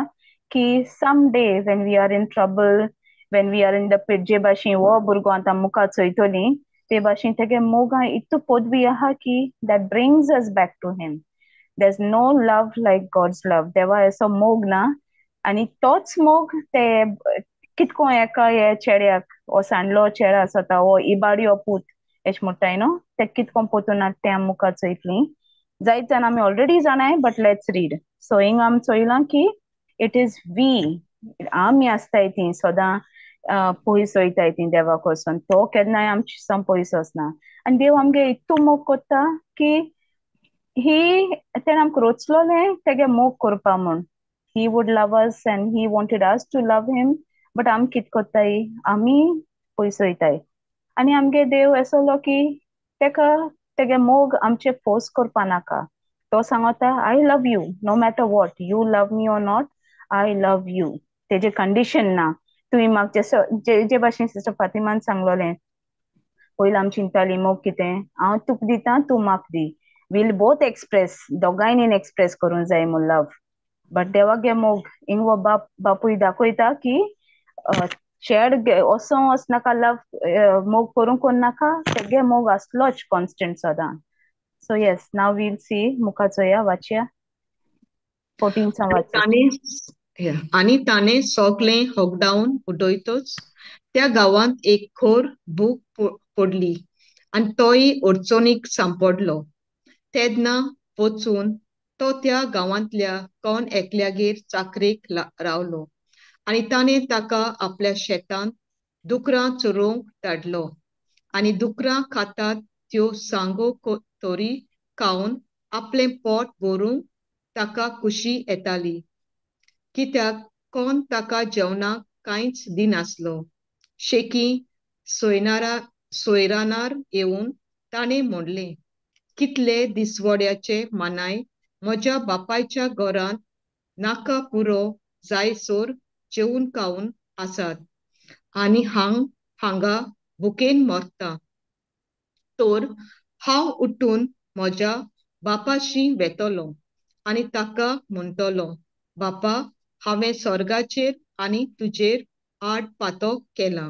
की some day when we are in trouble when we are in the pit जे भाशेन वो भुरगो आतां मुखार चोयतली ते भाशेन तेगे मोगा इतू पदवी आहा की that brings us back to him there's no love like God's love देवा असो मोग ना आनी तोच मोग ते कितको एका हे चेड्याक ओ सांडलो चेडो आसता वो इबाडियो पूत एश म्हणटाय न्हू ते कितको पोतून ते आम मुखार चोयतली जायत जाण आमी ऑलरेडी जाणाय बट लेट्स रीड सो हिंग आम चोयलां की इट इज वी आमी आसताय ती सदां पयस वयताय ती देवा कडसून तो केन्नाय आमचे सावन पयस वचना आनी देव आमगे इतू मोग कोत्ता की ही तेणे आमकां रोचलोलें तेगे मोग करपा म्हूण he would love us and he wanted us to love him but आमी कित कोत्ताय आमी पयस वयताय आनी आमगे देव एसोलो की तेका तेगे मोग आमचे फोर्स करपा नाका तो सांगता I love you know matter what you love me or not I love you तेजे कंडिशन ना तुवें म्हाका जे भाशेन सिस्टर फातिमान सांगलोलें पयलीं आमी चिंतालीं मोग कितें हांव तुका दितां तूं म्हाका दी वील बोथ एक्सप्रेस दोगांयनीन एक्सप्रेस करूंक जाय म्हूण लव बट देवागे मोग हिंग वो बापूय दाखयता की चेड असो वचनाका लव मोग करूंक नाका तेगे मोग आसलोच कॉन्स्टंट सदां सो येस नाव वील सी मुखार चोया वाचया 14 वाचया आनी ताणें सगलें होगडावन उडयतच त्या गांवांत एक खोर भूक पडली आनी तोय अडचणीक सांपडलो तेदना वचून तो त्या गांवांतल्या कोण एकल्यागेर चाकरेक रावलो आनी ताणें ताका आपल्या शेतांत दुकरां चरोवंक धाडलो आनी दुकरां खातात त्यो सांगो तोरी खावन आपलें पोट भरूंक ताका खुशी येताली, कित्याक कोण ताका जेवणाक कांयच दिनासलो. शेकी सोयरानार येवन ताणें म्हणलें, कितले दिसवड्याचे मानाय म्हज्या बापायच्या घरांत नाका पुरो जायसोर जेवून खावन आसात आनी हांगा भुकेन मरता. तर हांव उठून म्हज्या बापाशी वेतलो आनी ताका म्हणटलो, बापा, हांवें स्वर्गाचेर आनी तुजेर आड पातो केला.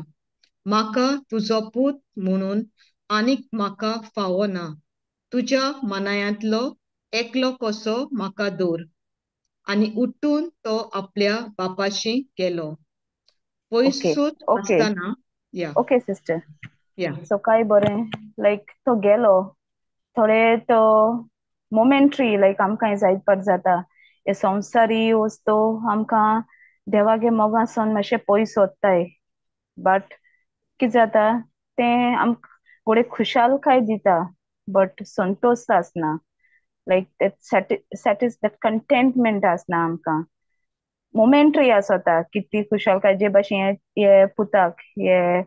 म्हाका तुजो पूत म्हणून आनीक म्हाका फावो ना. तुज्या मानायांतलो एकलो कसो म्हाका दवर. आनी उठून तो आपल्या बापाशी गेलो. पयसूच ओके आसतना ओके सिस्टर. या सो काय बरें, लायक तो गेलो. थोडे तो मोमेंटरी लायक आमकां जायत पाट जाता. हे संवसारी वस्तू आमकां देवागे मोगासन मातशें पयस सोदताय. बट कितें जाता तें आमकां थोडे खुशालकाय दिता, बट संतोष आसना. लायक दॅट कंटेंटमेंट आसना आमकां. मोमेंटरी आसता कितली खुशालकाय जे भाशेन हे पुताक हे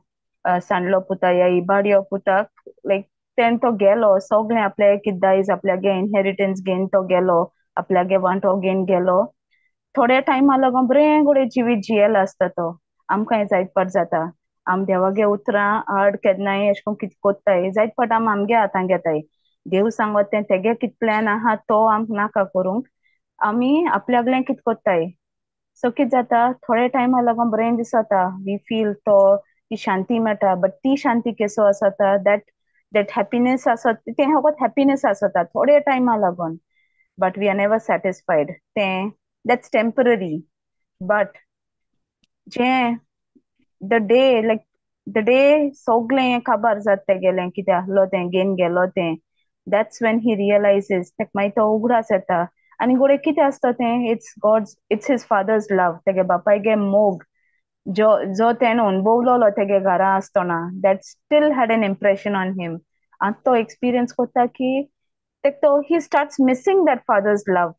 सांडलो पुता या इबाड्यो पुताक लायक तेन तो गेलो सगळें आपल्या कितें दायज आपल्यागे इनहेरिटन्स घेवन तो गेलो, आपल्यागे वांटो घेवन गेलो. थोड्या टायमा लागून बरें गोडे जिवीत जियेल आसता तो. आमकां जायत पाट जाता आम देवागे उतरां आड केन्नाय अशें करून कितें कोत्ताय जायत पाट आमगे हातां घेताय. देव सांगत तें तेगे कितें प्लॅन आहा तो आमकां नाका करूंक, आमी आपल्यागलें कितें कोत्ताय. सो कितें जाता थोड्या टायमा लागून बरें दिसता, वी फील तो ती शांती मेळटा, बट ती शांती केसो आसता दॅट हॅपीनेस आसत तें फकत हॅपीनेस आसता थोड्या टायमा लागून, but we are never satisfied. तें दॅट्स टेम्पररी. बट जें द डे सगळें काबार जात तेगेलें कितें आहलो तें घेवन गेलो तें, दॅट्स वेन ही रियलायझीस तेका मागीर तो उगडास येता. आनी गोडे कितें आसता तें इट्स हिज फादर्स लव, तेगे बापायगे मोग जो तेणें अणभवलोलो तेगे घरा आसतना, that still had an impression on him. आतां तो एक्सपिरियन्स कोत्ता की तो he starts missing that father's love.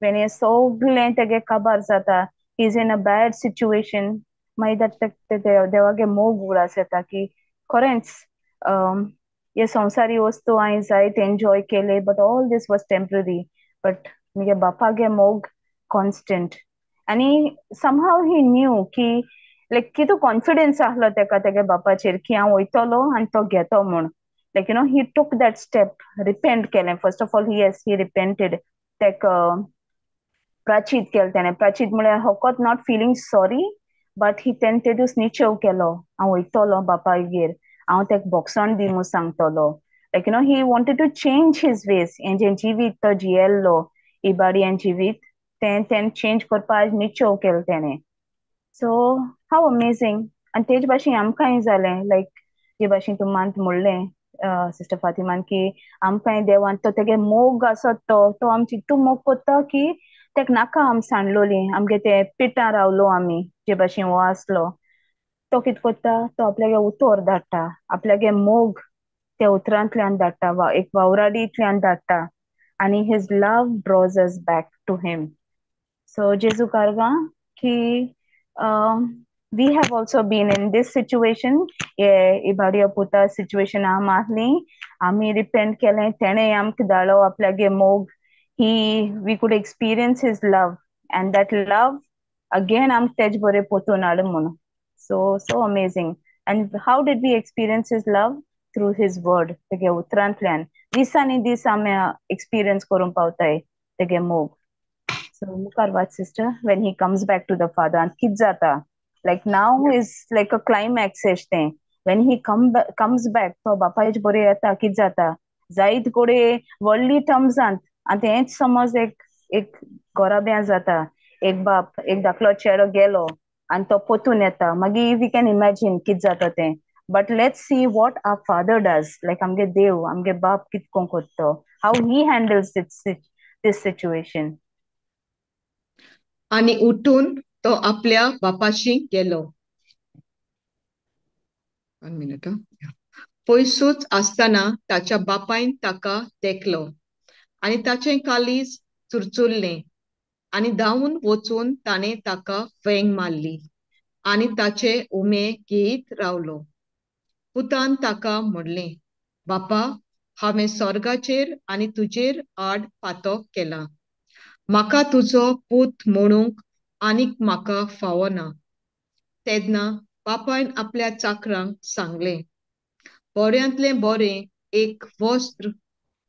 When हे सगळें तेगे काबार जाता, he is in a bad situation, मागीर देवागे मोग उगडास येता की खरेंच हे संवसारी वस्तू हांवें जायत एन्जॉय केले, but all these was temporary. But म्हगे बापागे मोग कॉन्स्टंट. आनी समहाव ही न्यू की लायक कितू कॉन्फिडन्स आहलो तेका तेगे बापाचेर की हांव वयतलो आनी तो घेतो म्हूण. लायक ही टूक दॅट स्टेप, रिपेंट केलें. First of all he repented. तेका प्राचीत केलें तेणें. प्राचीत म्हळ्यार फकत नॉट फिलींग सॉरी, बट तेणें ते दीस निचव केलो, हांव वयतलो बापायगेर, हांव तेका बोगसोन दी म्हूण सांगतलो. Like he wanted to change his ways. हें जें जिवीत तो जियेल्लो इबाडियेन जिवीत तें चेंज करपा निचव केलें तेणें. सो हाव अमेझींग. आनी तेज भाशेन आमकांय जालें, लायक जे भाशेन तुमांत म्हणलें सिस्टर फातिमान की आमकांय देवान तो तेगे मोग आसत तो आमची इतू मोग कोत्ता की तेका नाका आम सांडलोली, आमगे ते पिटां रावलो आमी जे भाशेन हो आसलो. तो कितें कोत्ता, तो आपल्यागे उतोर धाडटा, आपल्यागे मोग त्या उतरांतल्यान धाडटा, एक वावराडींतल्यान धाडटा, आनी his love draws us back to him. So Jezu कारगा की we have also been in this situation. इबाडियो पुता सिच्युएशन आम आहली, आमी रिपेंट केलें, तेणें आमकां धाडलो आपल्यागे मोग. we could experience his love, and that love again आमकां तेज बरें पोतून हाड म्हूण. so amazing. And how did we experience his love? Through his word. तेगे उतरांतल्यान दिसांनी दीस आमी एक्सपिरियन्स करूंक पावताय तेगे मोग. So मुखार watch sister, when he comes back to the father, and कित जाता, like now is like a climax एश तें. When he comes back, तो बापायच बरें येता, कित जाता, जायत गोडे व्हडली टर्म्सांत. आनी तेंच समज एक घोराब्यां जाता, एक बाप एक धाकलो चेडो गेलो आनी तो पोतून येता, मागीर वी कॅन इमॅजीन कित जाता तें. But let's see what our father does, like आमगे देव आमगे बाप कितको कोत्तो, how he handles this situation. आनी उठून तो आपल्या बापाशी गेलो. 1 minute. पयसूच आसतना ताच्या बापायन ताका देखलो आनी ताचें काळीज चुरचुरलें आनी धांवून वचून ताणें ताका वेंग मारली आनी ताचे उमे घेयत रावलो. पुतान ताका म्हणलें, बापा, हांवें स्वर्गाचेर आनी तुजेर आड पातो केला. म्हाका तुजो पूत म्हणूंक आनीक म्हाका फावो ना. तेन्ना बापायन आपल्या चाकरांक सांगलें, बऱ्यांतलें बरें एक वस्त्र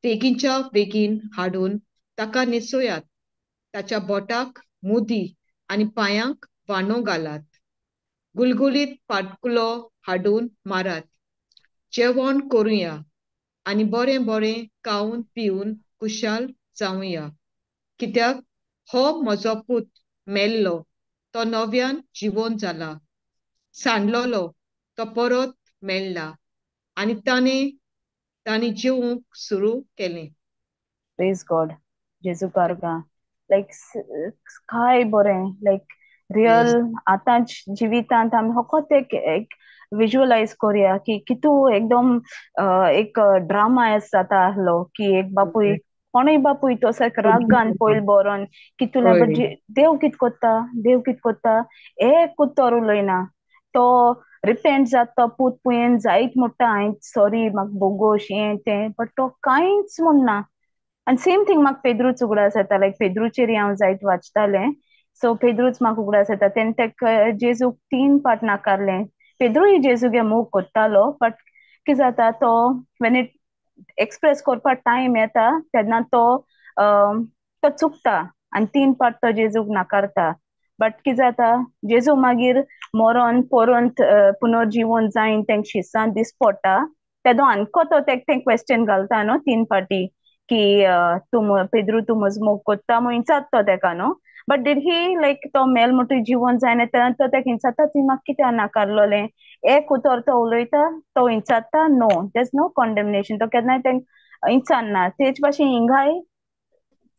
बेगीनच्या बेगीन हाडून ताका न्हेसोयात. ताच्या बोटाक मुदी आनी पांयांक वांनो घालात. गुलगुलीत पाटकुलो हाडून मारात. जेवण करुया आनी बरें बरें खावन पिवन कुशाल जावया. कित्याक हो म्हजो पूत मेल्लो, तो नव्यान जिवंत जाला. सांडलोलो, तो परत मेळ्ळा आनी तांणी जिवूंक सुरू केलें. Praise God. Jesu karga. Like काय बरें like real आतां जिवितांत आमी फकत एक विज्युअलायज करूया की कितू एकदम एक ड्रामा जाता आसलो की एक बापूय कोणूय बापूय तो रागान पयल बरोन कितूले बट देव कित कोत्ता एक कुत्तोर उलोयना तो रिपेंट जाता तो पूत पुयेन जायत म्हणटा हांवें सॉरी म्हाका बोगोश हें तें बट तो कांयच म्हणना. आनी सेम थिंग म्हाका पेद्रूच उगडास येता लायक पेद्रूचेर हांव जायत वाचतालें सो पेद्रूच म्हाका उगडास येता तेणे तेका जेजूक 3 पाट नाकारलें. पेद्रूय जेजूगे मोग कोत्तालो बट कितें जाता तो वेन इट एक्सप्रेस करपाक टायम येता तेन्ना तो चुकता आनी 3 पाट तो जेजूक नाकारता. बट कितें जाता जेजू मागीर मरोन पोरोंत पुनर्जीवन जायन तेंक शिसांत दीस पडटा तेदो आनको तो तेका क्वेश्चन घालता न्हू 3 पाटी की पेद्रू तू म्हजो मोग कोत्ता म्हूण विचारता तो तेका न्हू बट डीड ही लायक तो मेल म्हणटा जिवन जायना तेन्ना तो तेका विचारता तुवें म्हाका कित्याक नाकारलोलें. एक उतर तो उलयता तो विचारता no there is no condemnation तो केन्नाय तेंक विचारना. तेच भाशेन हिंगाय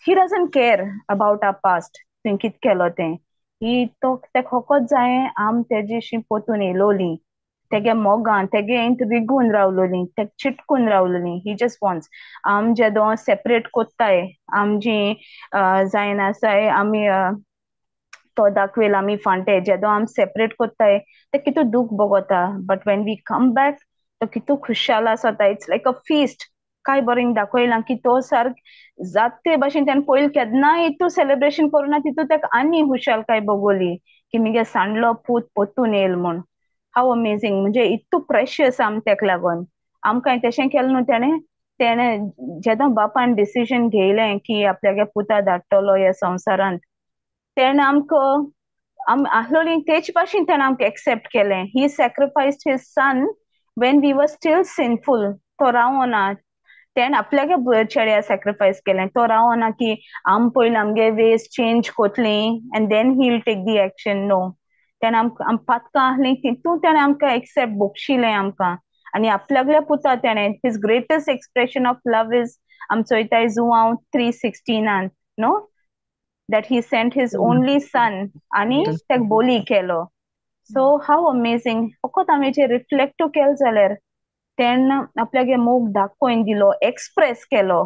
he doesn't care about our past तुवें कितें केलो तें ही तो तेका फकत जायें आम तेजेशी पोतून येयलोलीं तेगे मोगान तेगे रिगून रावलोलीं तेका चिटकून रावलोलीं. ही जस्ट वॉन्ट्स आम जेदो सेपरेट कोत्ताय आम जी जायन आसाय आमी तो दाखवेल आमी फांटे जेदो आम सेपरेट कोत्ताय ते कितू दूख भोगोता but when we come back तो कितू खुशाल आसता. It's like a feast. काय बरें दाखयलां की तो सारक जात ते भाशेन तेणें पयलीं केन्नाय इतू सेलिब्रेशन करुना तितू तेका आनी हुशालकाय भोगोली की मिगे सांडलो पूत पोत्तून येयल म्हूण. हाव अमेझींग म्हणजे इतू प्रेशियस आम तेका लागोन आमकां तेशें केलें न्हू तेणें जेदो बापान डिसिजन घेयलें की आपल्यागे पुता धाडटलो ह्या संवसारांत तेणें आमकां आम आहलोलीं तेच भाशेन तेणें आमकां एक्सेप्ट केलें. He sacrificed his son when we were still sinful. तो रावोना तेणें आपल्यागे चेड्या सॅक्रिफायस केलें. तो रावोना की आम पयलीं आमगे वेज चेंज कोतलीं and then he will take the action. No तेणें आम पातकां आहलीं तितू तेणें आमकां एक्सेप्ट बोगशिलें आमकां आनी आपल्यागल्या पुता तेणें his greatest expression of love is आम चोयताय जुआंव 3:16 know that he sent his only son आणि तेक बोली केलो. सो हाव अमेझींग. फकत आमी हेचेर रिफ्लेक्टू केल जाल्यार तेणें आपल्यागे मोग दाखोवन दिलो एक्सप्रेस केलो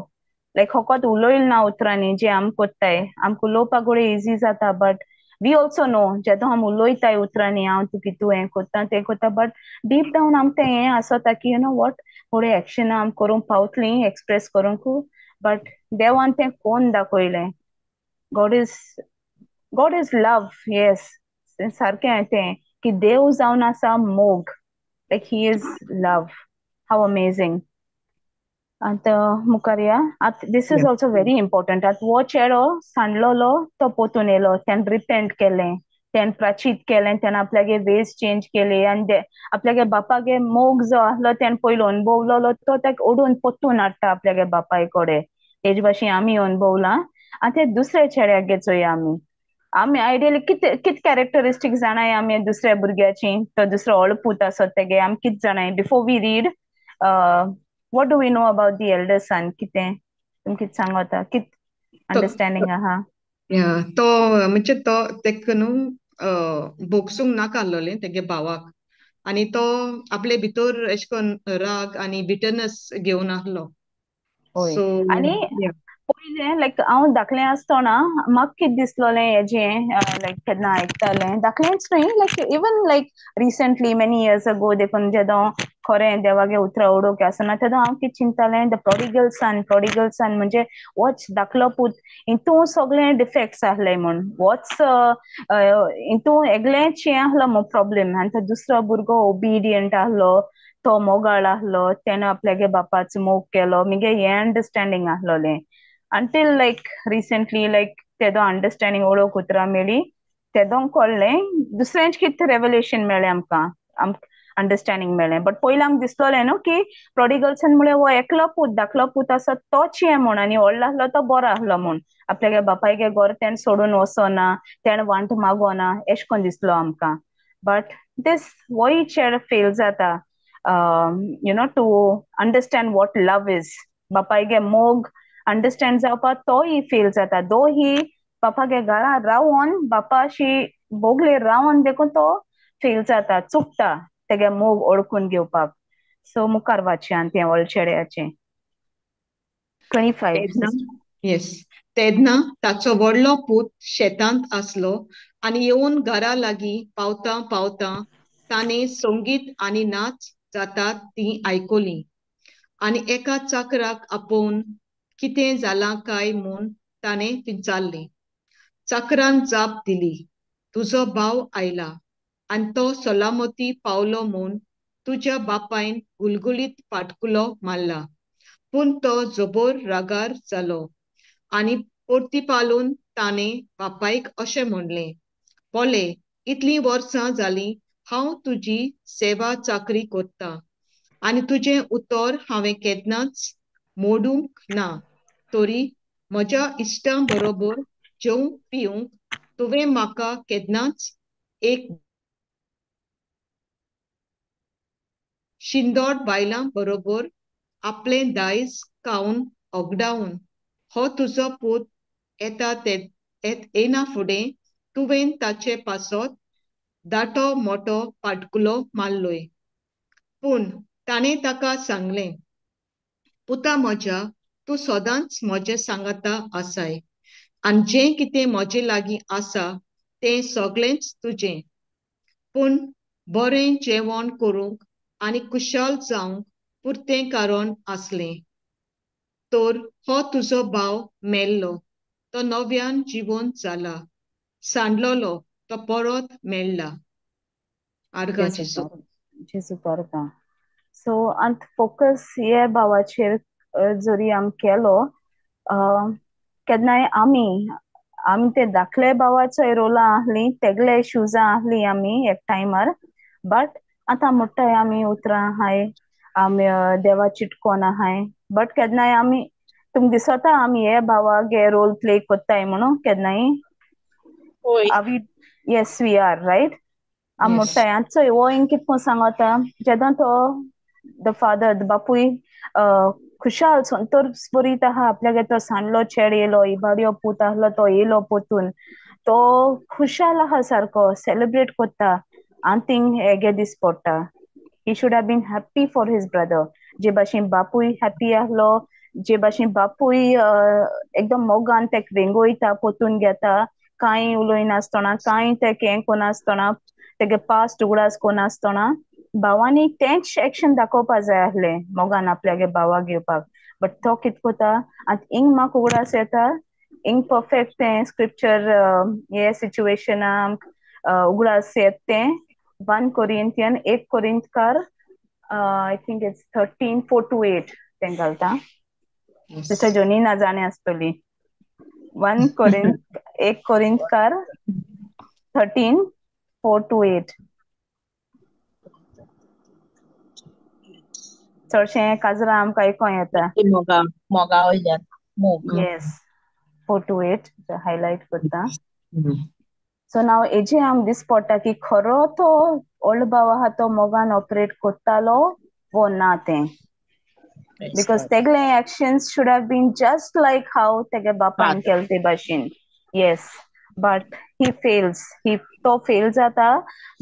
लायक फकत उलोयल ना उतरांनी जे आम कोत्ताय आमकां उलोवपाक गोडे इजी जाता बट वी ऑल्सो नो जेदो आम उलोयताय उतरांनी हांव तूं कितू हें कोत्ता तें कोत्ता बट डीप डावन आमकां हें आसोता की यू नो वॉट थोडे एक्शनां आम करूंक पावतलीं एक्सप्रेस करूंक बट देवान तें कोन्न दाखयलें. God is love. Yes. सारकें तें की देव जावन आसा मोग like he is love. How amazing. आतां मुखार या this is also very important. आतां हो चेडो सांडलोलो तो पोतून येयलो तेणें रिपेंट केलें तेणें प्राचीत केलें तेणें आपल्यागे वेज चेंज केली आनी आपल्यागे बापागे मोग जो आहलो तेणें पयलो अनुभवलोलो तो तेका ओडून पोतून हाडटा आपल्यागे बापाय कोडे. तेज भाशेन आमी अनुभवलां. आनी ते दुसऱ्या चेड्यागे चोया आमी आयडियली कित कॅरेक्टरिस्टीक जाणाय आमी दुसऱ्या भुरग्याची तो दुसरो व्हड पूत आसत तेगे आमी कित जाणाय before we read what do we know about the elder son? कितें तुमकां कितें सांगोता कित अंडरस्टँडींग आहा? तो म्हणजे तो तेका न्हू भोगसूंक नाका आसलोलें तेगे भावाक आनी तो आपले भितर अशें करून राग आनी बिटरनस घेवन आहलो होय सो आनी पयलें लायक हांव धाकलें आसतना म्हाका कितें दिसलोलें हेजें लायक केन्ना आयकतालें धाकलेंच न्हय लायक even like recently many years ago देखून जेदो खरें देवागे उतरां उडोवंक आसना तेदो हांव कितें चिंततालें द prodigal son म्हणजे होच धाकलो पूत हितू सगळें डिफेक्ट्स आहले म्हूण होच हितू एकलेंच हें आहलो मो प्रॉब्लेम आनी तो दुसरो भुरगो ओबिडियंट आहलो तो मोगाळ आहलो तेणें आपल्यागे बापाचो मोग केलो मिगे हें अंडरस्टँडींग आहलोलें अंटील लायक रिसंटली लायक तेदो अंडरस्टँडींग ओळख उतरां मेळ्ळी तेदोंक कळ्ळें दुसरेंच कितें रेवल्युशन मेळ्ळें आमकां अंडरस्टँडींग मेळ्ळें बट पयलीं आमकां दिसलोलें न्हू की prodigal son म्हळ्यार हो एकलो पूत धाकलो पूत आसा तोच हें म्हूण आनी व्हडलो आहलो तो बरो आहलो म्हूण आपल्यागे बापायगे घर तेणें सोडून वचोना तेणें वांट मागोना एशें कोन्न दिसलो आमकां बट दीस होय चेडो फेल जाता to understand what love is बापायगे मोग अंडरस्टँड जावपा तोय फेल जाता दो ही बापागे घरा रावोन बापाशी बोगलेर रावोन देखून तो फेल जाता चुकता तेगे मोग ओळखून घेवपाक सो मुखार वाचचें आनी तें व्हड चेड्याचें 25 येस तेन्ना ताचो व्हडलो पूत शेतांत आसलो आनी येवन घरा लागीं पावता पावता ताणें संगीत आनी नाच जातात ती आयकली आनी एका चाकराक आपोवन कितें जालां काय म्हूण ताणें विचारलें चाकरान जाप दिली तुजो भाव आयला आनी तो सलामती पावलो म्हूण तुज्या बापायन गुलगुलीत पाटकुलो मारला पूण तो जबर रागार जालो आनी परतीपालून ताणें बापायक अशें म्हणलें पोले इतलीं वर्सां जालीं हांव तुजी सेवा चाकरी करतां आनी तुजें उतर हांवें केन्नाच मोडूंक ना तरी म्हज्या इश्टां बरोबर जेवंक पिवंक तुवें म्हाका केन्नाच एक शिंदोड बायलां बरोबर आपलें दायज खावन ओगडावन हो तुजो पूत येता येना फुडें तुवें ताचे पासत दाटो मोठो पाटकुलो मारलोय पूण ताणें ताका सांगलें पुता म्हज्या तूं सदांच म्हजें सांगाता आसाय आनी जें कितें म्हजे लागीं आसा तें सगळेंच तुजें पूण बरें जेवण करूंक आनी कुशाल जावंक पुरतें कारण आसलें तर हो तुजो भाव मेल्लो तो नव्यान जिवंत जाला सांडलोलो तो परत मेळ्ळा आर्गा जेसू जेसू करता सो अंत फोकस हे भावाचेर जरी आम केलो केन्नाय आमी ते धाकले भावाचो रोला आहली तेगले शुजा आहली आमी एक टायमार बट आतां म्हणटाय आमी उतरां आहाय आमी देवा चिटकोन आहाय बट केन्नाय आमी तुमकां दिसता आमी हे भावागे रोल प्ले कोत्ताय म्हणून केन्नाय येस वी आर रायट आम म्हणटाय आनी चोय हो हिंग कितको सांगता जेदोन तो द फादर बापूय खुशाल संतोर बरीत आहा आपल्यागे तो सांडलो चेड येयलो इबाड्यो पूत आहलो तो येयलो पोतून तो खुशाल आहा सारको सेलिब्रेट कोत्ता आनी थिंग हेगे दीस पडटा he should have been happy for his brother जे भाशेन बापूय हॅपी आहलो जे भाशेन बापूय एकदम मोगान तेक रेंगोयता पोतून घेता कांय उलोयनासतना कांय तेक हें कोनासतना तेगे पास्ट उगडास कोनासतना भावानी तेंच एक्शन दाखोवपा जाय आहलें मोगान आपल्यागे भावाक घेवपाक बट तो कित कोता आतां हिंग म्हाका उगडास येता हिंग परफेक्ट तें स्क्रिप्चर हे सिच्युएशनाक उगडास येत तें 1 Corinthians 1 Corinthians I think it's 13:4-8 तें घालता जसं जोनी ना जाणे आसतली 1 Corinthians 13:4-8 चडशें काजरां आमकां आयकों येता मोगा वयल्यान मोग येस 4-8 हायलायट करता सो नाव हेजे आम दीस पडटा की खरो तो ओल्ड भाव आहा तो मोगान ऑपरेट कोत्तालो वो ना तें because तेगले actions should have been just like how तेगे बापान केल ते भाशेन yes but he fails. तो फेल जाता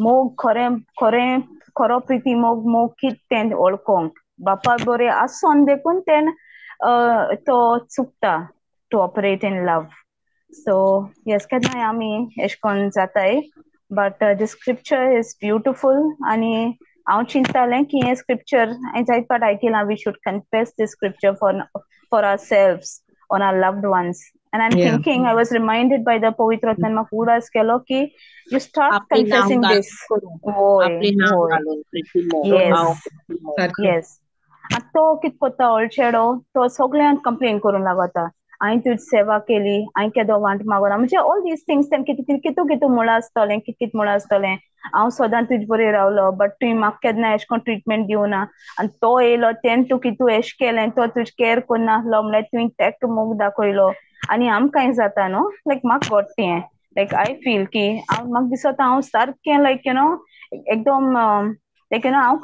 मोग खरो प्रीती मोग कितें ओळखोंक बापा बरें आसोन देखून तें तो चुकता to operate in love. So yes केन्नाय आमी एश कोन्न जाताय, but the scripture is beautiful. आनी हांव चिंततालें की हें स्क्रिप्चर हांवें जायत फावट आयकलां, we should confess this scripture for ourselves on our loved ones. And I'm Yeah. thinking, I was reminded by the Povitratman Makudas kelo ki you start आपले नाव confessing this. करून Hoy, आपले नाव hoy. घालून प्रीती मोग Yes, हांव प्रीती मोग. सारकें. yes. आतां तो कित कोत्ता अळचेडो, तो सगळ्यांक कंप्लेन करून लागता. हांवें तुजी सेवा केली, हांवें केदो वांट मागोना, म्हणजे ऑल दीस थिंग्स तें कितू मुळा आसतलें, कित मुळा आसतलें. हांव सदां तुजे बरें रावलो, बट तुवें म्हाका केन्ना एश कोन्न ट्रिटमेंट दिवना. आनी तो येयलो, तें तूं कितू एश केलें, तो तुजी केअर कोन्ना आसलो म्हणल्यार तुवें तेका मोग दाखयलो. आनी आमकांय जाता न्हू, लायक म्हाका घोट्ट हें, लायक आय फील की म्हाका दिसता हांव सारकें लायक एकदम लायक हांव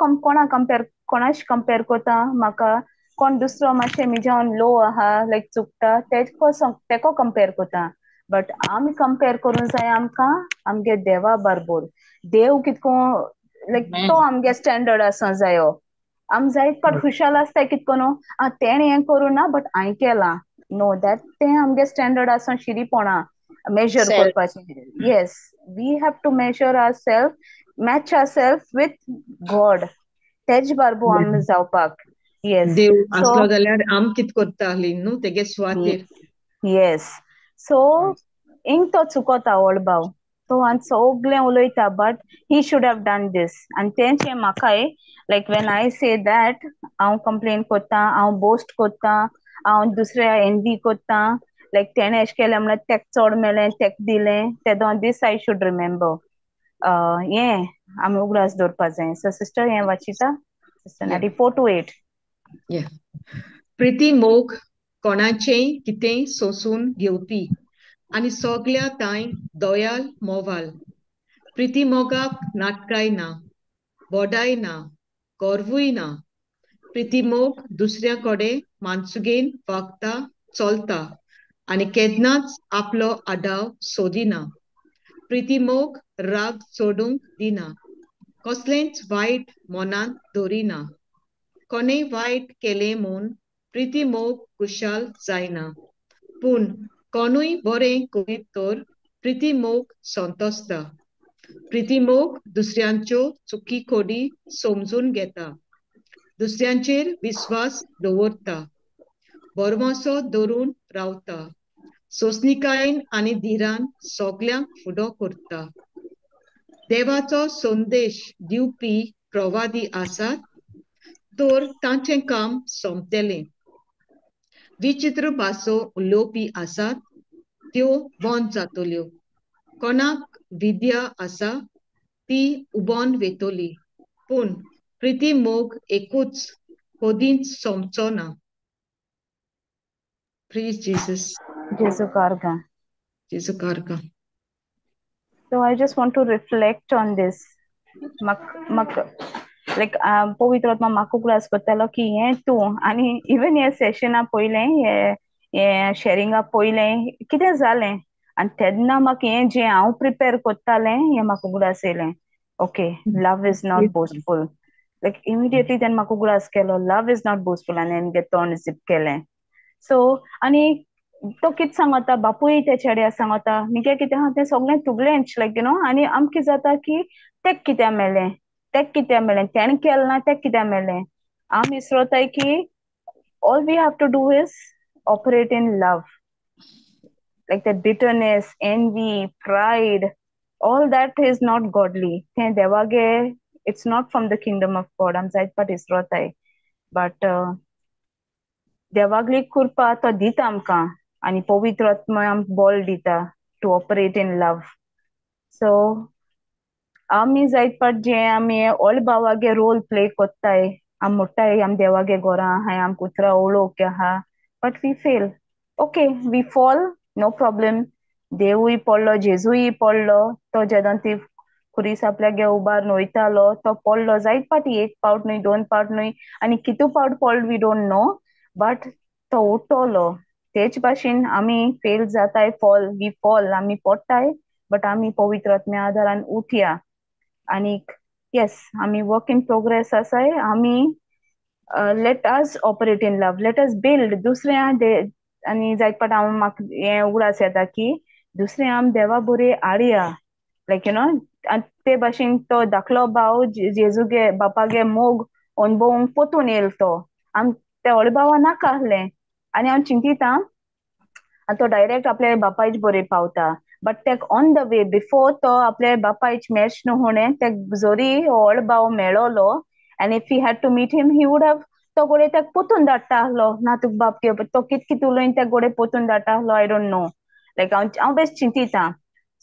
कोणाशी कंपेर कोता, म्हाका कोण दुसरो मातशें म्हज्यान लो आहा, लायक चुकता, तेको कंपेर कोता. बट आमी कंपेर करूं जाय आमकां आमगे देवा बारबोर. देव कितको लायक तो Amen. आमगे स्टँडर्ड आसूं जायो. आम जायत फावट खुशाल आसताय कितकोन तेणें हें करूं ना बट हांवें केलां. नो, दॅट तें आमगे स्टँडर्ड आसूं शिरीपणा मेजर Self. करपाचें. Yes, we have to measure our self, match our self with God. तेज बारबो आमी जावपाक. येस. देव सो आसलो जाल्यार आम कित करताली न्हू तेगे सुवातेर. येस. सो इंग तो चुकोता ओळबाव, तो आनी सगळें उलयता, but he should have done this. आनी तेंचें म्हाकाय लायक वेन आय से दॅट हांव कंप्लेन कोत्ता, हांव बोस्ट कोत्ता, हांव दुसऱ्या एनवी कोत्ता, लायक तेणें एश केलें म्हणल्यार तेका चोड मेळ्ळें, तेका दिलें, तेदो दीस आय शूड रिमेंबर. हें आमी उगडास दवरपा जाय. सो सिस्टर हें वाचिता, सिस्टर Yeah. 94:8. Yeah. प्रीती मोग कोणाचेय कितेंय सोसून घेवपी आनी सगल्या तांय दयाल मोवाल. प्रीती मोगाक नाटकाय ना, बोडाय ना, गर्वूय ना. प्रीती मोग दुसऱ्या कोडे मानसुगेन वागता, चलता आनी केन्नाच आपलो आडाव सोदिना. प्रीती मोग राग सोडूंक दिना, कसलेंच वायट मनांत दवरिना. कोणेय वायट केलें म्हूण प्रीती मोग कुशाल जायना, पूण कोणूय बरें करीत तर प्रीती मोग संतोसता. प्रीती मोग दुसऱ्यांच्यो चुकी खोडी समजून घेता, दुसऱ्यांचेर विश्वास दवरता, बोरमोसो धरून रावता, सोंसणिकायेन आनी धिरान सगल्यांक फुडो करता. देवाचो संदेश दिवपी प्रवादी आसात तर तांचें काम सोंपतलें. विचित्र भासो उलोवपी आसात त्यो बंद जातल्यो. कोणाक विद्या आसा ती उबोन वेतली, पूण प्रीती मोग एकूच कोदींच सोमचो ना. Please Jesus. जेजू कारगा. जेजू कारगा. So I just want to reflect on this. Like पवित्र आत्मा म्हाका ग्रास करतालो की हें तूं आनी इवन हे सेशना पयलें हे शेरिंगा पयलें कितें जालें आनी तेन्ना म्हाका हें जें हांव प्रिपेर कोत्तालें हें म्हाका ग्रास येयलें. Okay, love is not boastful. Like immediately तेन्ना म्हाका grass Kelo, love is not boastful, आनी हांवें तें तोंड झीप केलें. सो आनी तो कितें सांगता, बापूय ते चेड्या सांगता निगे कितें आहा तें सगळें तुगलेंच, लायक आनी आमकां कितें जाता की तेका कितें मेळ्ळें, तेका कितें मेळ्ळें, तेणें केलें ना तेका कितें मेळ्ळें. आमी विसरताय की all we have to do is operate in love. Like that bitterness, envy, pride, all that is not godly. तें देवागे, it's not from the kingdom of God. आम जायत फावट विसरताय, but देवागली कृपा तो दिता आमकां आनी पवित्र आत्मा आमकां बळ दिता टू ऑपरेट इन लव. सो आमी जायत फावट जें आमी ओल भावागे रोल प्ले कोत्ताय, आम म्हणटाय आम देवागे घोरां आहाय, आम कुत्रा ओळोवक आहा, but we fail. Okay, we fall, no problem. देवूय पडलो, जेजूय पडलो, तो जेदोन ती खुरीस आपल्यागे उबारून वयतालो तो पडलो जायत फावटी, एक पावट न्हय, दोन पावट न्हय, आनी कितू पावट पडलो वी डोंट नो, बट तो उठोलो. तेच भाशेन आमी फेल जाताय वी फॉल आमी पडटाय बट आमी पवित्र आत्म्या आदारान उठया आनीक येस आमी वर्क इन प्रोग्रेस आसाय आमी let us operate in love let us build दुसऱ्या आनी जायत पाट हांव म्हाका हें उगडास येता की दुसरे आम देवा बरे आडया लायक ते भाशेन तो धाकलो भाव जेजूगे बापागे मोग अणभवूंक पोतून येयल तो आम ते व्हडले भावा नाका आहलें आनी हांव चिंतिता आनी तो डायरेक्ट आपल्या बापायच बरे पावता बट तेक ऑन द वे बिफोर तो आपल्या बापायच मॅच न्हू होणें तेक जोरी व्हड भाव मेळ्ळोलो आनी if he had to meet him he would have तो गोडे तेक पोतून धाडटा आहलो ना तुका बाप घेवप तो कित कित उलोयन तेक गोडे पोतून धाडटा आहलो आय डोंट नो लायक हांव बेस्ट चिंतिता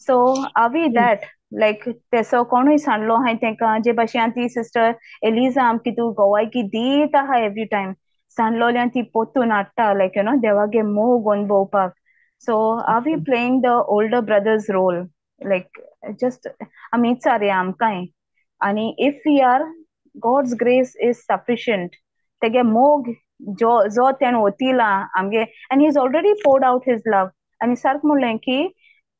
so are we that like तेसो कोणूय सांडलो हांवें तेंकां जे भाशेन ती सिस्टर एलिजा आम कितू गोवायकी दीत आहा एवरी टायम सांडलोल्यान ती पोतून हाडटा लायक देवागे मोग अणभवपाक so are we playing the older brother's role like just आमी विचारया आमकांय आनी if we are God's grace is sufficient तेगे मोग जो तेण ओतिला आमगे and he's already poured out his love आनी सारक म्हणलें की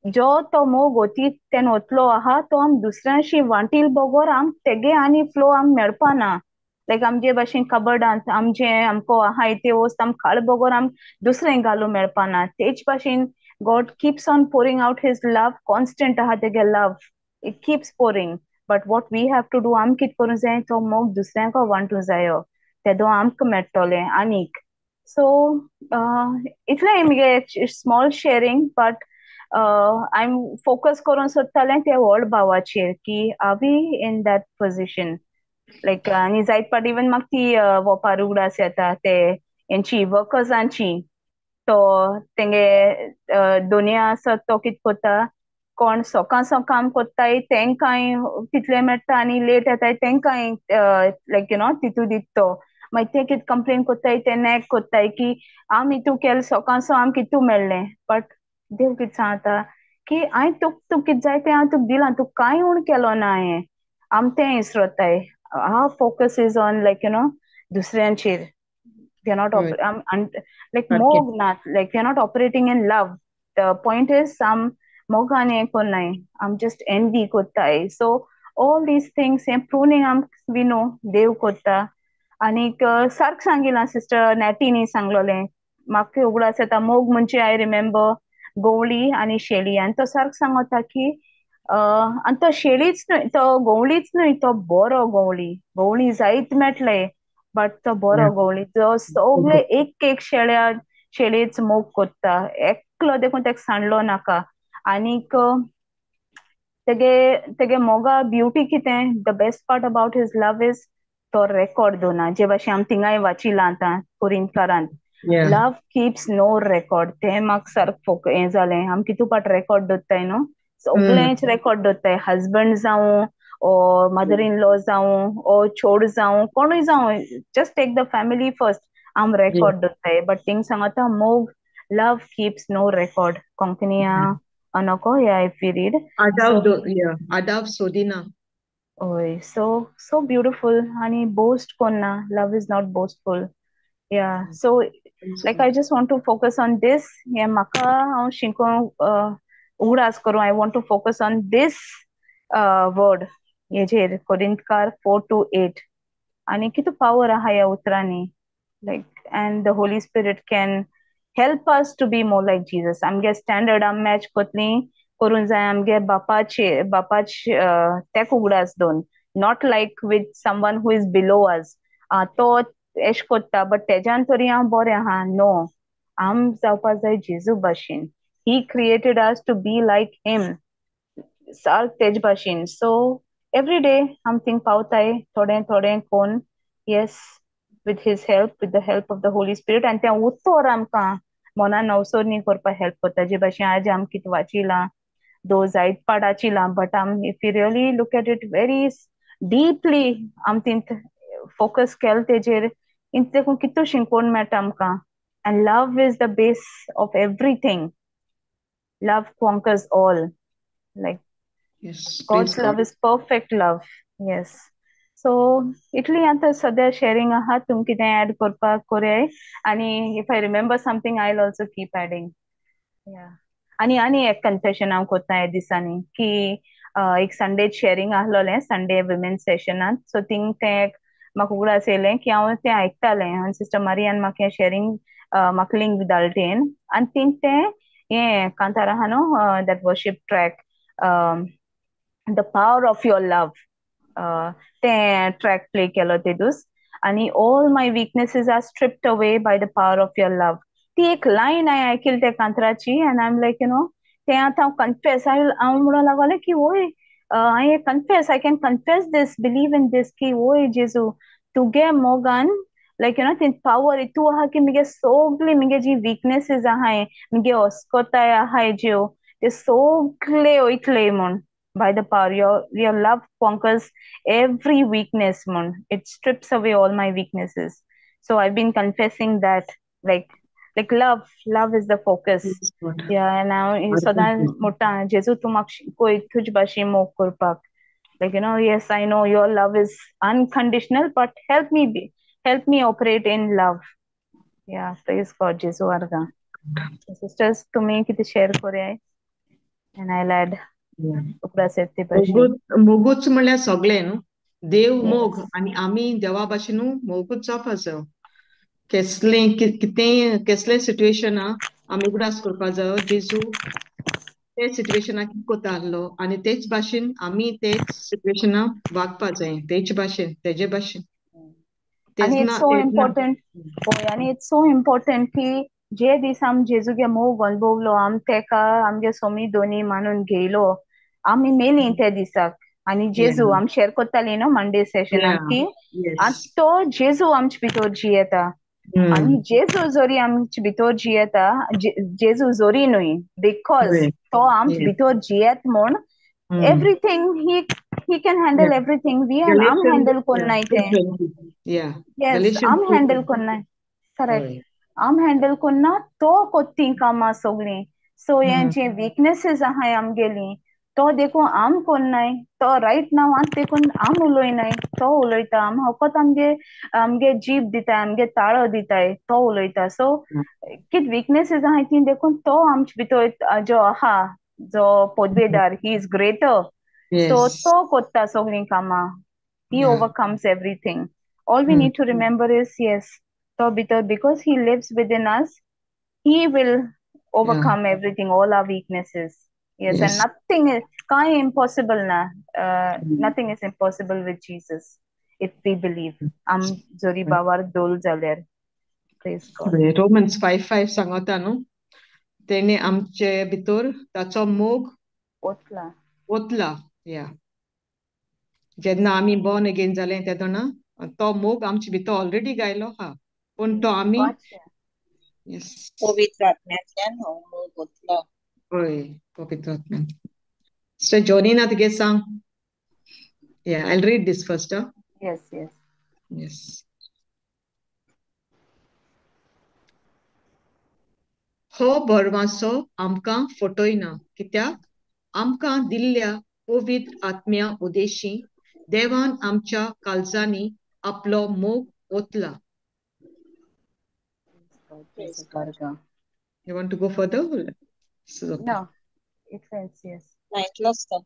जो तो मोग ओती तेण ओतलो आहा तो आम दुसऱ्यांशी वांटील बगोर आम तेगे आनी फ्लो आम मेळपाना लायक आमचे भाशेन कबर्डांत आमचे आमको आहाय ते वस्त आम खाळ बगोर आम दुसरें घालू मेळपाना तेच भाशेन God keeps on pouring out his love constant आहा तेगे love it keeps pouring but what we have to do आम कित करूं जाय तो मोग दुसऱ्यांका वांटू जायो तेदो आमकां मेळटोलें आनीक so इतलें मुगे small sharing but I'm focus करून सोदतालें ते व्हड भावाचेर की are we in that position like आनी जायत पाट इवन म्हाका ती वोपार उगडास येता ते हेंची वर्कर्सांची तो तेंगे दोनिया आसा तो कित कोत्ता कोण सोकां काम कोत्ताय तेंकाय तितले मेळटा आनी लेट येताय तेंकाय लायक तितू दित तो मागीर ते कित कंप्लेन कोत्ताय ते नॅक कोत्ताय की आम इतू केल सोकांसो आम कितू मेळ्ळें बट देव कित सांगता की हांवें तुका कित जाय तें हांव तुका दिलां तुका कांय उण केलो ना हांवें आम तें इसरोताय our focus is on like दुसऱ्यांचेर we are not Right. like Okay. मोग not like we are not operating in love the point is मोगान हें कोन्नाय आम just envy कोत्ताय so all these things हें pruning we know देव कोत्ता आनीक सारक सांगिलां sister नॅटीनी सांगलोलें म्हाका उगडास येता मोग म्हणजे आय रिमेंबर गवळी आनी शेळी आनी तो सारक सांगोता की आनी तो शेळीच न्हय तो गवळीच न्हय तो बरो गवळी जायत मेळटले बट तो बरो गवळी जो सगळे एक शेळयेच मोग कोत्ता एकलो देखून तेका सांडलो नाका आनीक तेगे मोगा ब्युटी कितें the best part about his love is तो रेकॉर्ड दोना जे भाशेन आमी थिंगाय वाचिलां आतां कोरिंथकारांत लव कीप्स नो रेकॉर्ड ते म्हाका सारक हें जालें आमी कितू पाट रेकॉर्ड दवरताय न्हू सगळेंच रेकॉर्ड दवरताय हजबंड जावं ओ मदर इन लॉ जावं ओ चोड जावं कोणूय जावं just take the family first आम रेकॉर्ड दवरताय बट थिंग सांगता मोग लव कीप्स नो रेकॉर्ड कोंकणीया अनको या if we read Adav Sodina. ओय so beautiful आणि boast कोन्ना love is not boastful yeah so like I just want to focus on this yeah म्हाका हांव शिकोवंक उगडास करूं I want to focus on this word हेजेर कोरिंथकार 4-8 आणि कितू पावर आहा ह्या उतरांनी like and the Holy Spirit can help us to be more like Jesus आमगे स्टँडर्ड आम मॅच कोतली करूं जाय आमगे बापाचे तेक उगडास दोन not like with someone who is below us तो एश कोत्ता बट तेज्यान तरी हांव बरें आहा नो आम जावपा जाय जेजू भाशेन he created us to be like him सारक तेज भाशेन सो एवरी डे आम थिंग पावताय थोडें कोन yes with his help with the help of the Holy Spirit and तें उत्तर आमकां मोना नवसोरणी करपा हेल्प कोत्ता जे भाशेन आज आम कित वाचिलां दो जायत पाडाचिलां बट आम if you really look at it very deeply आम तिंत फोकस केल तेजेर इंत देखून कितू शिंकोन मेळटा आमकां and love is the base of everything love conquers all like Yes. God's Praise love God. is perfect love yes सो इतली आता सध्या शेअरिंग आहात तुमका कितें ऍड करपाक कोरय आणि if I remember something I will also keep adding. आणि एक कन्फेशन हांव कोत्ता ह्या दिसांनी की एक संडे शेअरिंग आहलोलें संडे विमेन्स सेशनात सो थिंग तें म्हाका उगडास येयलें की हांव तें आयकतालें आनी सिस्टर मारियान म्हाका हें शेअरिंग म्हाका लिंक धाडलें आनी थिंग तें हें कांतार आहा न्हू that worship track the power of your love तें ट्रॅक प्ले केलो ते दीस आणि all my weaknesses are stripped away by the power of your love. ती एक लायन हांवें आयकली त्या कांतराची आनी I am like you know तें आतां हांव कन्फेस हांव म्हणूंक लागलें की वोय हांवें confess I can confess this believe in this की वोय जेजू तुगे मोगान लायक यू नो ती पावर इतू आहा की मुगे सगली मुगे जी वीकनेसीस आहाय मुगे अस्कोताय आहाय ज्यो ते सगळे वयतले म्हूण by the power your love conquers every weakness mon. It strips away all my weaknesses. So I've been confessing that like love is the focus. Yes, Lord. Yeah, and now सदां मोठा जेजू तू म्हाका कोई तुज भाशी मोग करपाक like you know yes I know your love is unconditional but help me operate in love. Yeah, praise God जेजू वर्गा. Sisters तुम्ही किती शेअर करूया and I'll add उपरासेती भाशी. मोगूच म्हणल्यार सगळे न्हू देव मोग Yes. आणि आमी देवा भाशेन मोगूच जावपा जायो कसलें कितें कसलें सिट्युएशन आमी उगडास करपा जायो जेजू ते सिट्युएशनाक कितें कोता आहलो आनी तेच भाशेन आमी तेच सिट्युएशना वागपा जाय तेच भाशेन तेजे भाशेन आणि इट्स सो इम्पॉर्टंट होय आणि इट्स सो इम्पॉर्टंट की जे दीस आम जेजूगे मोग अनुभवलो आम तेका आमगे सोमी दोनी मानून घेयलो आमी मेली त्या दिसाक आणि जेजू आम शेअर कोत्ताली न्हू मंडे सेशनाक की तो जेजू आमचे भितर जियेता आणि जेजू जोरी आमचे भितर जियेता जेजू जोरी न्हय बिकॉज तो आमचे भितर जियेत म्हूण everything he can handle everything we आम हँडल कोन्नाय तें yes आम हँडल कोन्नाय करेक्ट आम हँडल कोन्ना तो कोत्ती कामां सगळीं सो हे जे वीकनेसीस आहाय आमगेली तो देखून आम कोन्नाय तो रायट नाव आत देखून आम उलोयनाय तो उलयता आम फकत आमगे जीभ दिताय आमगे ताळो दिताय तो उलयता सो कित वीकनेसीस आहाय ती देखून तो आमचे भितर जो आहा जो पोदवेदार ही इज ग्रेटर सो तो कोत्ता सगळीं कामां he overcomes everything. All we need to remember is yes to because he lives within us he will overcome everything all our weaknesses. Yes, and nothing is impossible na nothing is impossible with Jesus if we believe am jori bawar dol jaler. Praise God. Romans 5:5 सांगता न्हू तेणे आमचे भितर ताचो मोग ओतला या जेन्ना आमी बॉर्न अगेन जाले तेदोना तो मोग आमचे भितर ऑलरेडी गायलो हा पण तो आमी पवित्र आत्म्यांतल्यान हो मोग ओतलो. होय पवित्र आत्म्यान. सिस्टर जॉनीना तुगे सांग. Yeah, I'll read this first. Yes. हो बरमासो आमकां फटोयना कित्याक आमकां दिल्ल्या पवित्र आत्म्या उदेशी देवान आमच्या काळजांनी आपलो मोग ओतला. You want to go further? No, it ends, yes. नायटलोच तो.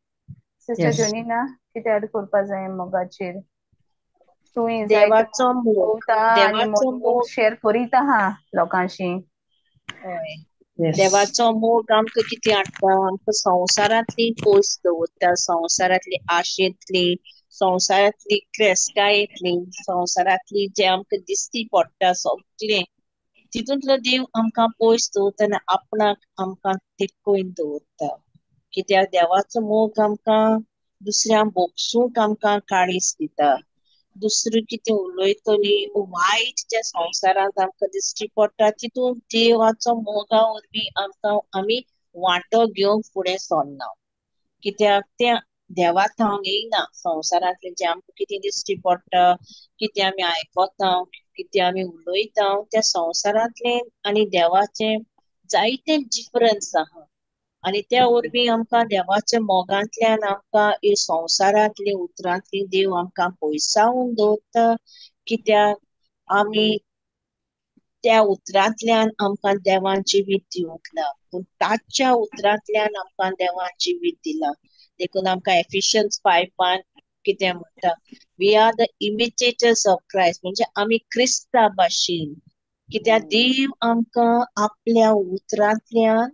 सिस्टर जोनीना कितें ऍड करपा जाय मोगाचेर तुवें देवाचो मोग आनी मोग शेअर करीत आहा लोकांशी. हय देवाचो मोग आमकां कितें हाडटा आमकां संवसारांतली पयस दवरता संवसारांतली आशेंतली संवसारांतली क्रेस्तायेंतली संवसारांतली जे आमकां दिसती पडटा सगळें तितूंतलो देव आमकां पयस दवरता आनी आपणाक आमकां तिटकून दवरता कित्याक देवाचो मोग आमकां दुसऱ्यांक भोगसूंक आमकां काळीज दिता. दुसरी कितें उलयतली वायट ज्या संवसारांत आमकां दिश्टी पडटा तितून देवाचो मोगा वरवीं आमकां आमी वांटो घेवंक फुडें सरना कित्याक त्या देवाक हांव येयना संवसारांतलें जें आमकां कितें दिश्टी पडटा कितें आमी आयकता कितें आमी उलयता त्या संवसारांतलें आनी देवाचें जायतें डिफरन्स आहा आणि त्या वरवीं आमकां देवाच्या मोगांतल्यान आमकां ही संवसारांतली उतरांतली देव आमकां पयसावून दवरता, कित्याक आमी त्या उतरांतल्यान आमकां देवान जिवीत दिवंक ना, पूण ताच्या उतरांतल्यान आमकां देवान जिवीत दिला. देखून आमकां एफिशियन्स 5:1 कितें म्हणटा, we are the imitators of Christ, म्हणजे आमी क्रिस्ता भाशेन, कित्याक देव आमकां आपल्या उतरांतल्यान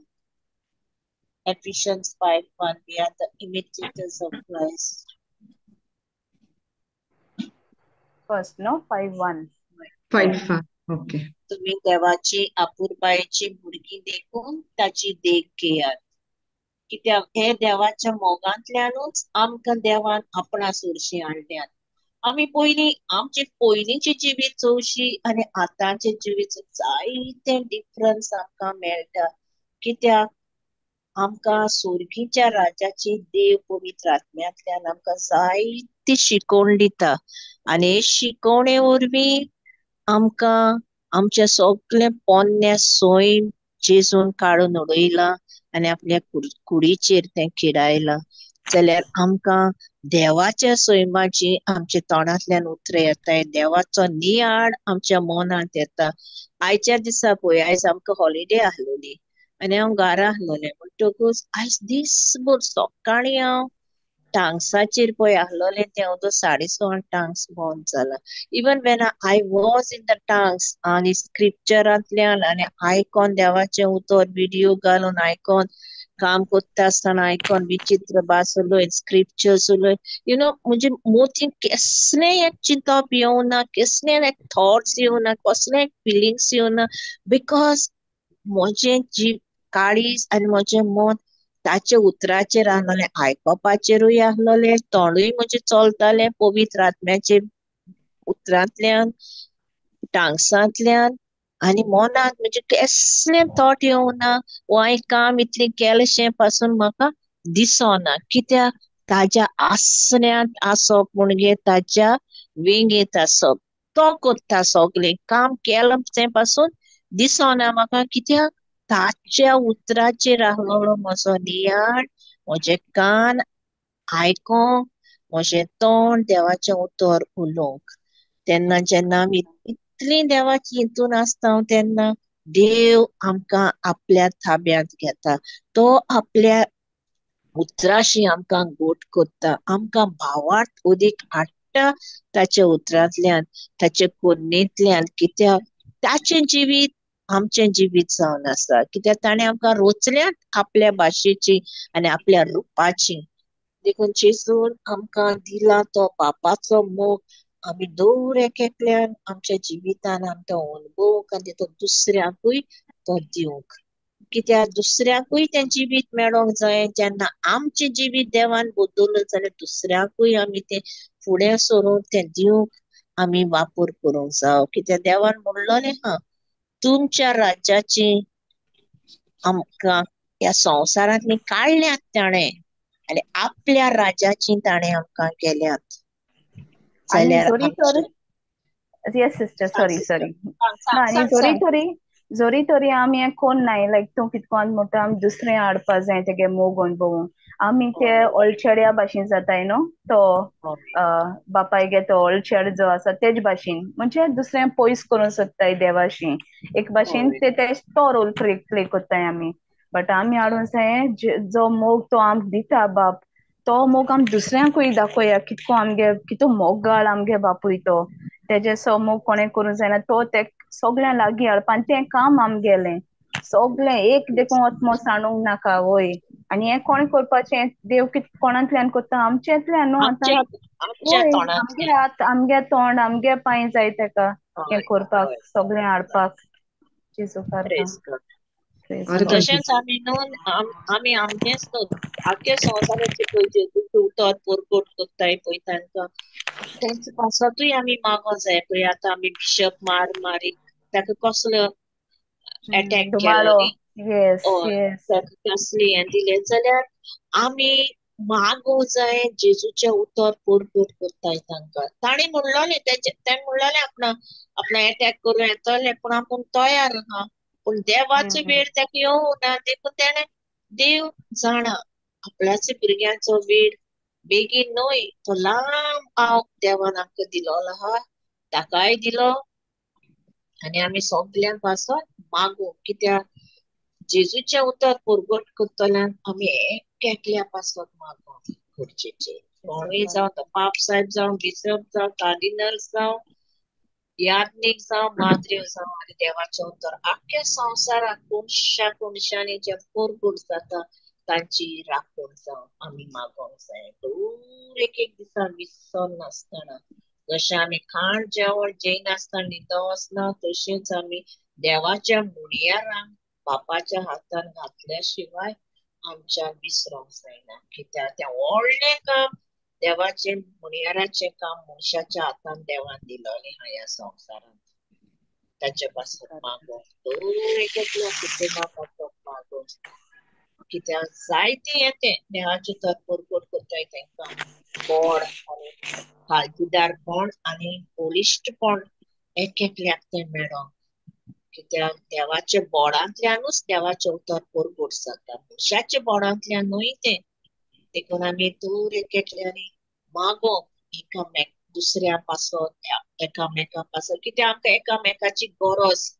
Ephesians 5:1, we are the imitators of Christ. First, no? 5:1. 5:5. Okay. तुम्ही देवाची आपुरबायेची भुरगीं देखून ताची देख घेयात, कित्याक हे देवाच्या मोगांतल्यानूच आमकां देवान आपणा सुरशी हाडल्यात. आमी आमचे पयलींची जिवीत चवशी आनी आतांचे जिवीत जायते डिफरन्स आमकां मेळटा, कित्याक आमकां सुर्गीच्या राज्याची देव पवित्र आत्म्यांतल्यान आमकां जायती शिकोवण दिता, आनी हे शिकोवणे वरवीं आमकां आमचे सगळे पोन्ने सोयम जेजून काडून उडयला आनी आपल्या कुडीचेर तें किडायलां, जाल्यार आमकां देवाच्या सैमाची आमच्या तोंडांतल्यान उतरां येताय, देवाचो नियाळ आमच्या मनांत येता. आयच्या दिसा पळय, आयज आमकां हॉलिडे आहलोली आनी हांव घरा आहलोलें, म्हणटकूच आयज दिसभर सकाळीं हांव टांगसाचेर पळय आहलोलें तें उदक 6:30 टांग्स बंद जाला. Even when I was in the tongues आनी स्क्रिप्चरांतल्यान आनी आयकोन देवाचें उतर व्हिडिओ घालून आयकोन काम करता आसतना आयकोन विचित्र भास उलय, स्क्रिप्चर्स उलय, म्हणजे मोतीन कसलें एक चिंतप येवना, कसलें एक थॉट्स येवना, कसलें एक फिलिंग्स येवना, बिकॉज म्हजें काळीज आनी म्हजें मन ताचे उतराचेर आहलोलें, आयकोपाचेरूय आहलोलें, तोंडूय म्हजें चलतालें पवित्र आत्म्याचे उतरांतल्यान, टांगसांतल्यान, आनी मनांत म्हणजे कसलें थॉट येवना, वो हांवें काम इतलें केलेंशें पासून म्हाका दिसोना, कित्याक ताज्या आसऱ्यांत आसप म्हणजे ताच्या वेंगेत आसप, तो करता सगलें काम केलें पासून दिसोना म्हाका, कित्याक ताच्या उतराचेर आहलोलो म्हजो नियाळ, म्हजे कान आयकोंक, म्हजें तोंड देवाचें उतर उलोवंक. तेन्ना जेन्ना आमी इतलीं देवाची हितून आसता तेन्ना देव आमकां आपल्या ताब्यांत घेता, तो आपल्या उतराशी आमकां घोट करता, आमकां भावार्थ उदीक हाडटा ताच्या उतरांतल्यान, ताचे कन्येंतल्यान, कित्याक ताचें जिवीत आमचें जिवीत जावन आसा, कित्याक ताणें आमकां रोचल्यात आपल्या भाशेची आनी आपल्या रुपाची. देखून जेजून आमकां दिला तो बापाचो मोग आमी दर एकल्यान आमच्या जिवितान आमी तो अणभवूंक आनी तो दुसऱ्याकूय तो दिवंक, कित्याक दुसऱ्याकूय तें जिवीत मेळोंक जाय. जेन्ना आमचें जिवीत देवान बदललें जाल्यार दुसऱ्याकूय आमी तें फुडें सरून तें दिवंक आमी वापर करूंक जावो, कित्याक देवान म्हणलोलें आहा, तुमच्या राज्याची आमकां ह्या संवसारांतलीं काडल्यात ताणें आनी आपल्या राज्याची ताणें आमकां केल्यात, आणि जाल्यार जोरी तर आमच्या yes sister, sorry sister sorry, सांग आणि सांग सांग जोरी तरी आमी हें कोण नाय, लायक तूं कितकोन म्हणटा आमी दुसरें हाडपा जाय तेगे मोग अणभवूंक, आमी ते हय ऑलचेड्या भाशेन जाताय न्हू, तो हय बापायगे तो ऑलचेड जो आसा तेज भाशेन, म्हणजे दुसरें पयस करूंक सोदताय देवाशी, एक भाशेन हय तो रोल प्ले करताय आमी. बट आमी हाडून जाय जो मोग तो आमकां दिता बाप, तो मोग आमी दुसऱ्यांकूय दाखोया, कितको आमगे कितू मोगाळ आमगे बापूय तो, तेजे मोग कोणें करूं जायना, तो ते सगळ्यां लागीं हाडपा, आनी तें काम आमगेलें सगळें एक देखून आत्मो सांडूंक नाका, वय. आनी हें कोणें करपाचें, देव कोणांतल्यान करता, आमचेंतल्यान न्हू आतां, आमच्या वय, तोंडांतल्यान. आमगे हात, आमगे तोंड, आमगे पांय जाय तेका हें हय करपाक, हय सगळें हाडपाक. जेजू प्रेज कारता. गॉड. Praise Bora, Lord. तशेंच आमी न्हू आमी आमचेच न्हू आख्या संवसाराचे पळय जेजूचे उतर परगट करताय पळय तांकां, तेंचे पासतूय आमी मागो जाय पळय. आतां आमी बिशप मारी ताका कसलो अटॅक केलो धुमाळो. न्ही, येस हय येस. ताका कसली हें दिलें, जाल्यार आमी मागोव जाय जेजूचे उतर परगट करताय तांकां. ताणें म्हणलोलें तेणें म्हणलोलें आपणा अटॅक करूं येतोलें पूण आपूण तयार आहा, पूण देवाचो वेळ ताका येवं ना, देखून तेणें देव जाणा आपल्याच भुरग्यांचो वेळ बेगीन न्हय तो लांब पावक देवान आमकां दिलोलो आहा ताकाय दिलो आनी आमी सगळ्यांक पासत मागू कित्याक जेजूच्या उतर परगट करतल्यान आमी एकल्या पासत मागू खुर्चेचेर कोणूय जावं तो पाप साहेब जावं बिशप जावं कार्डिनल्स जावं याज्ञीक जावं माद्र्यो जावं आनी देवाचें उतर आख्ख्या संवसाराक कोणशांनी जे परगट जाता तांची राखण जावं आमी मागोंक जाय दूर एक दिसा विसर नासतना जशें आमी खाण जेवण जेयनासतना न्हिदो वचना तशेंच आमी देवाच्या मुणयारांक बापाच्या हातान घातल्या शिवाय आमच्या विसरोंक जायना कित्याक तें व्हडलें काम देवाचे मुणयाराचें काम मनशाच्या हातान देवान दिलोलें आहा ह्या संवसारांत ताचे पासून मागोंक दर एकल्या कुटुंबा पासून मागोंक कित्याक जायते येते देवाचे तर परगट करताय तांकां बोड आनी खालगीदारपण आनी बलिश्टपण एकल्याक ते मेळोंक कित्याक देवाच्या बोडांतल्यानूच देवाचे उतर परगट जाता मनशाच्या बोडांतल्यान न्हय ते देखून आमी दूर एकल्यानी मागोंक एकामेक दुसऱ्या पासत एकामेका पासत कित्याक आमकां एकामेकाची गरज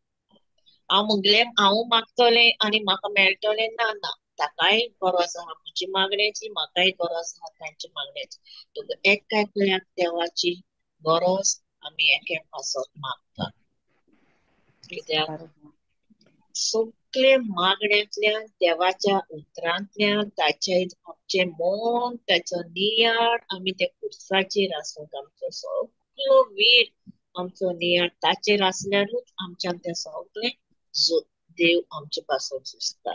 हांव मागतलें आनी म्हाका मेळटलें ना ना ताकाय गरज आहा म्हजी मागण्याची म्हाकाय गरज आहा तांची मागण्याची एकल्याक देवाची गरज आमी एके पासत मागता कित्याक सगळे मागण्यांतल्यान देवाच्या उतरांतल्यान ताचे आमचे मन ताचो नियाळ आमी त्या खुर्साचेर आसूंक आमचो सगळो वेळ आमचो नियाळ ताचेर आसल्यारूच आमच्यान ते सगळे देव आमचे पासून झुजता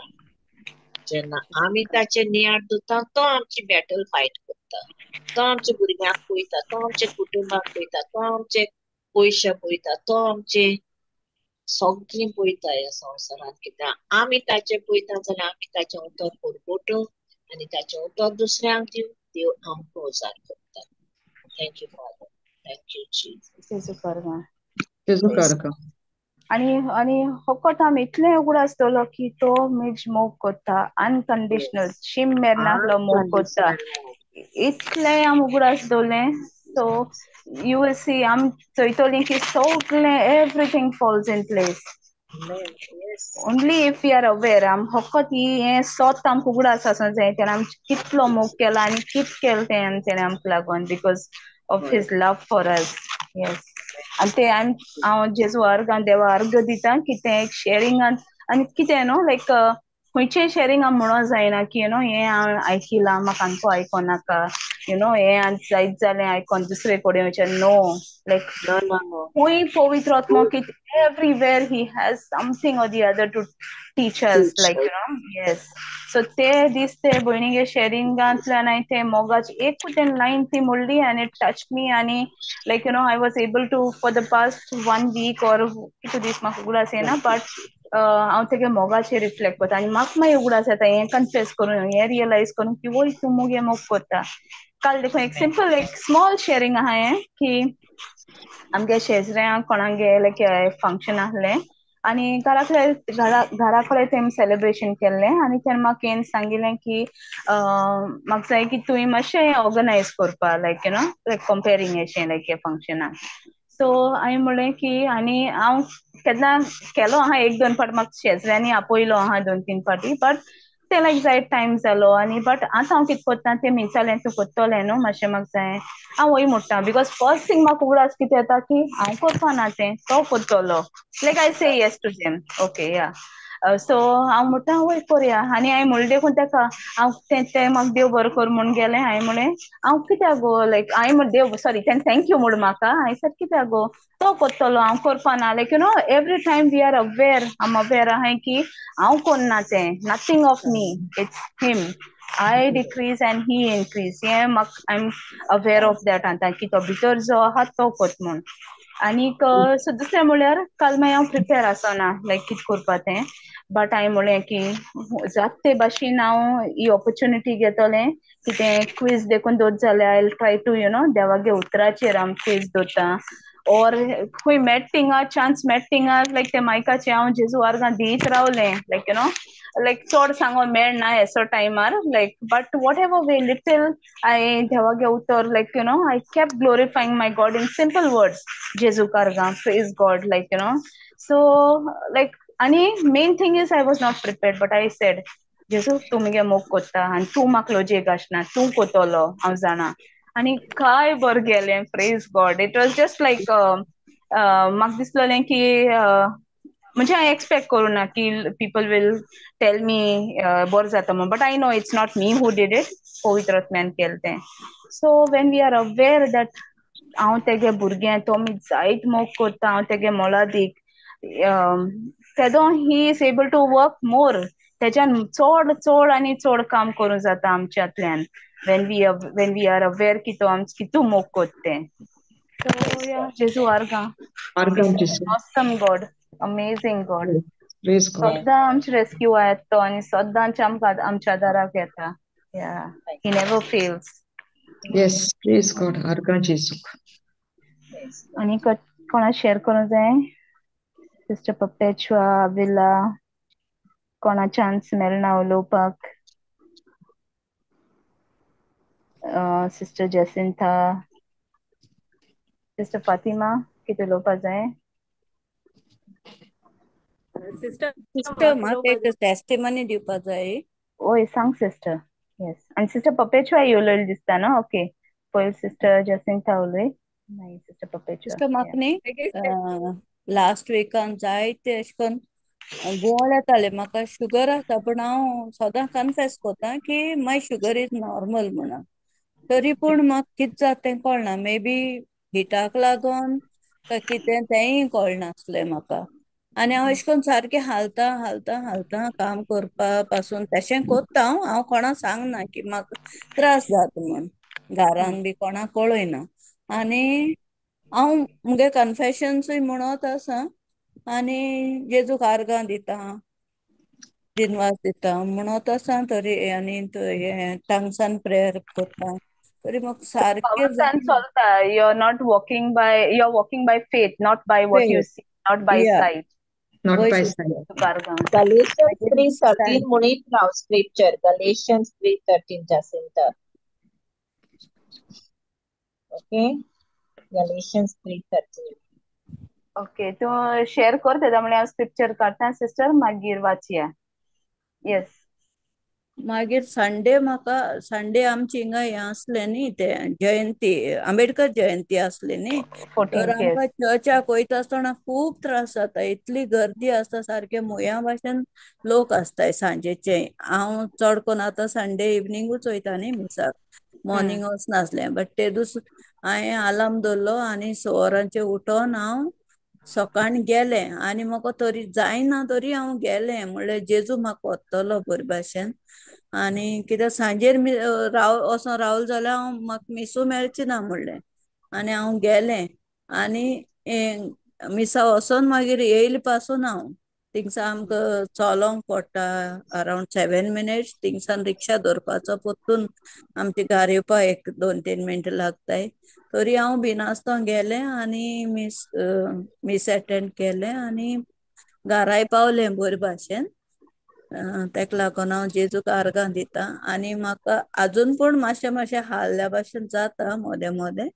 जेन्ना आमी ताचे नियाळ धरता तो आमची बॅटल फायट करता तो आमच्या भुरग्यांक पळयता तो आमच्या कुटुंबाक पळयता तो आमचे पयशे पळयता तो आमचे सगळीं पळयता ह्या संवसारांत कित्याक आमी ताचे पळयता जाल्यार आमी ताचे उतर परगटूं आनी ताचे उतर दुसऱ्यांक दिवं देव आमकां उजार करता थँक्यू फादर थँक्यू जीसस जेजू कारका आणि फकत आमी इतलें उगड आसतलो की तो मेज मोग करता अनकंडिशनल शिम मेरनाकलो मोग करता इतलें आम उगड आसतलें सो यू विल सी आम चयतलीं की सगळें everything falls in place only if we are aware आम फकत हें सोत आमकां उगड आसा जाय तेणें आम कितलो मोग केला आनी कित केलें तेणें आमकां लागून because of his love for us yes आनी ते हांव जेजू अर्गान देवा अर्ग दिता की तें एक शेअरिंगान आनी कितें न्हू लायक खंयचेय शेअरिंगान म्हणूं जायना की यू नो हें हांव आयकिलां म्हाका आमको आयकोनाका यू नो हें जायत जालें आयकोन दुसरे कडेन वचून नो लायक खंय पवित्र आत्मा की everywhere he has something or the other to teach us like you know yes so ते दिसते भयणीगे शेअरिंगांतल्यान हांवें ते मोगाची एकूच लायन ती म्हणली and it touched me आनी like you know I was able to for the past 1 week or कितू दीस म्हाका उगडास येना but हांव तेगे मोगाचेर रिफ्लेक्ट करता आनी म्हाका मागीर उगडास येता हें कन्फेस करून हें रियलायज करून की वय तूं मोगे मोग करता काल देखून एक सिंपल एक स्मॉल शेअरिंग आहा हें की आमगे शेजऱ्यांक कोणागे लायक फंक्शन आहलें आनी घरा कडेन तेम सेलिब्रेशन केल्लें आनी तेन्ना म्हाका हें सांगिल्लें की म्हाका जाय की तुवें मातशें ऑर्गनायज करपा लायक यू नो लायक कंपेरींग अशें लायक हे फंक्शनाक सो हांवें म्हणलें की आनी हांव केन्ना केलो आहा 1-2 फावट म्हाका शेजऱ्यांनी आपयलो आहा 2-3 फावटी बट ते लायक जायत टायम जालो आनी बट आतां हांव कितें करता तें विचारलें तूं कोत्तोलें न्हू मातशें म्हाका जाय हांव वय म्हणटा बिकॉज फर्स्ट थिंग म्हाका उगडास कितें येता की हांव करपा ना तें तो कोत्तोलो लायक आय से येस टू हिम ओके या सो हांव म्हणटा वय कोरया आनी हांवें म्हणलें देखून तेका हांव तें म्हाका देव बरो कर म्हूण गेलें हांवें म्हणलें हांव कित्याक गो लायक हांवें देव सॉरी तें थँक्यू म्हूण म्हाका हांवें सर कित्याक गो तो कोत्तोलो हांव करपा ना like you know every time we are aware आम अवेर आहाय की हांव कोन्ना तें nothing of me it's him I decrease and he increase हें म्हाका I am aware of that आतां की तो भितर जो आहा तो कोत म्हूण आनीक सो दुसरें म्हणल्यार काल मागीर हांव प्रिपेर आसना लायक कितें करपा तें बट हांवें म्हणलें की जाता ते भाशेन हांव ही ऑपॉर्च्युनिटी घेतलें की तें क्वीज देखून दोत जाल्यार I try to you know देवागे उतराचेर हांव क्वीज दोता और खंय मेट थिंगा चान्स मेट थिंगा लायक ते मायकाचे हांव जेजू आर्गां दीत रावलें लायक लायक चड सांगो मेळना एसो टायमार like but whatever way little I देवागे उतर like I kept glorifying my God in simple words. Jesu karga, praise God, So like आणि main thing is I was not prepared, but I said, Jesu तू मगे मोग कोत्ता आणि तू म्हाका लोजेक आसना तू कोतलो हांव जाणा आणि काय बर गेलें praise God. It was just like म्हाका दिसलें की म्हणजे हांवें एक्सपेक्ट करूं ना की people will tell me बर जाता म्हणून but I know it's not me who did it. पवित्र आत्म्यान केलें तें. So when we are aware that हांव तेगे भुरगें तो मी जायत मोग कोत्ता हांव तेगे मोलादीक तेदो he is able to work more तेच्यान चड चड आनी चड काम करूं जाता आमच्यांतल्यान when we are aware की तो आमच कितू मोग कोत्तें. So yeah, Jesu arga. Argam Jesu. Awesome God, amazing God. Praise God. सद्दां आमचे रेस्क्यू आयतो आनी सद्दांच आमच्या दाराक येता. Yeah, he never fails. Yes, praise God. Argam Jesu. आनी कोणा शेअर करूं जाय सिस्टर पपेचुआ विला कोणा चान्स मेळना उलोवपाक सिस्टर जेसिंथा सिस्टर फातिमा कितें उलोवपाक जाय सिस्टर म्हाका एक टेस्टिमनी दिवपाक जाय. ओय सांग सिस्टर. येस आनी सिस्टर पपेचुआ उलयली दिसता न्हू ओके पयली सिस्टर जेसिंथा उलय मागीर सिस्टर पपेचुआ. सिस्टर म्हाका न्ही लास्ट विकान जायते अशें करून गुवाळ येताले म्हाका शुगर आसा पूण हांव सदां कन्फेस कोत्ता की माय शुगर इज नॉर्मल म्हणून तरी पूण म्हाका कितें जाता तें कळना मे बी हिटाक लागोन काय कितें तेंय कळनासलें म्हाका आनी हांव अशें करून सारकें हालता हालता हालता काम करपा पासून तशें कोत्ता हांव कोणाक सांगना की म्हाका त्रास जाता म्हूण घरान बी कोणाक कळयना आनी हांव मुगे कन्फेशन्सूय म्हणत आसा आनी जेजूक आर्गां दिता दिनवास दिता म्हणत आसा तरी आनी टंग्सान प्रेयर कोत्ता तरी म्हाका सारकें पावसान चलता you are not walking by you are walking by faith not by what you see not by या साइट. Not वय by सिस्टर sight. Galatians मागीर 3:13 म्हणीत राव scripture. Galatians 3:13 Jacinta. Okay? Galatians 3:13. Okay तू शेअर कर तेदा म्हणल्यार हांव स्क्रिप्चर काडटा सिस्टर मागीर वाचया. येस मागीर संडे आमची हिंगा हें आसलें न्ही ते जयंती आंबेडकर जयंती आसली न्ही तर 14th आमकां येस चर्चाक वयता आसतना खूब त्रास जाता इतली गर्दी आसता सारके मोया भाशेन लोक आसताय सांजेचे हांव चड करून आतां संडे इवनिंगूच वयता न्ही मिसाक मॉर्निंग वचनासलें बट ते दीस हांवें आलार्म दवरलो आनी 6 वरांचेर उठोन हांव सकाळीं गेलें आनी म्हाका तरी जायना तरी हांव गेलें म्हणल्यार जेजू म्हाका व्हरतलो बरे भाशेन आनी कित्याक सांजेर वचोन रावलें जाल्यार म्हाका मिसू मेळची ना म्हणलें आनी हांव गेलें आनी मिसा वचोन मागीर येयले पासून हांव थिंगसान आमकां चलोंक पडटा अरावंड 7 मिनिट्स थिंगसान रिक्षा धरपाचो परतून आमची घार येवपा 1-2-3 मिनटां लागताय तरी हांव भिनासतना गेलें आनी मीस एटेंड केलें आनी घाराय पावलें बरे भाशेन तेका लागून हांव जेजूक आर्गां दिता आनी म्हाका आजून पूण मातशें हाल्ल्या भाशेन जाता मोदें मोदें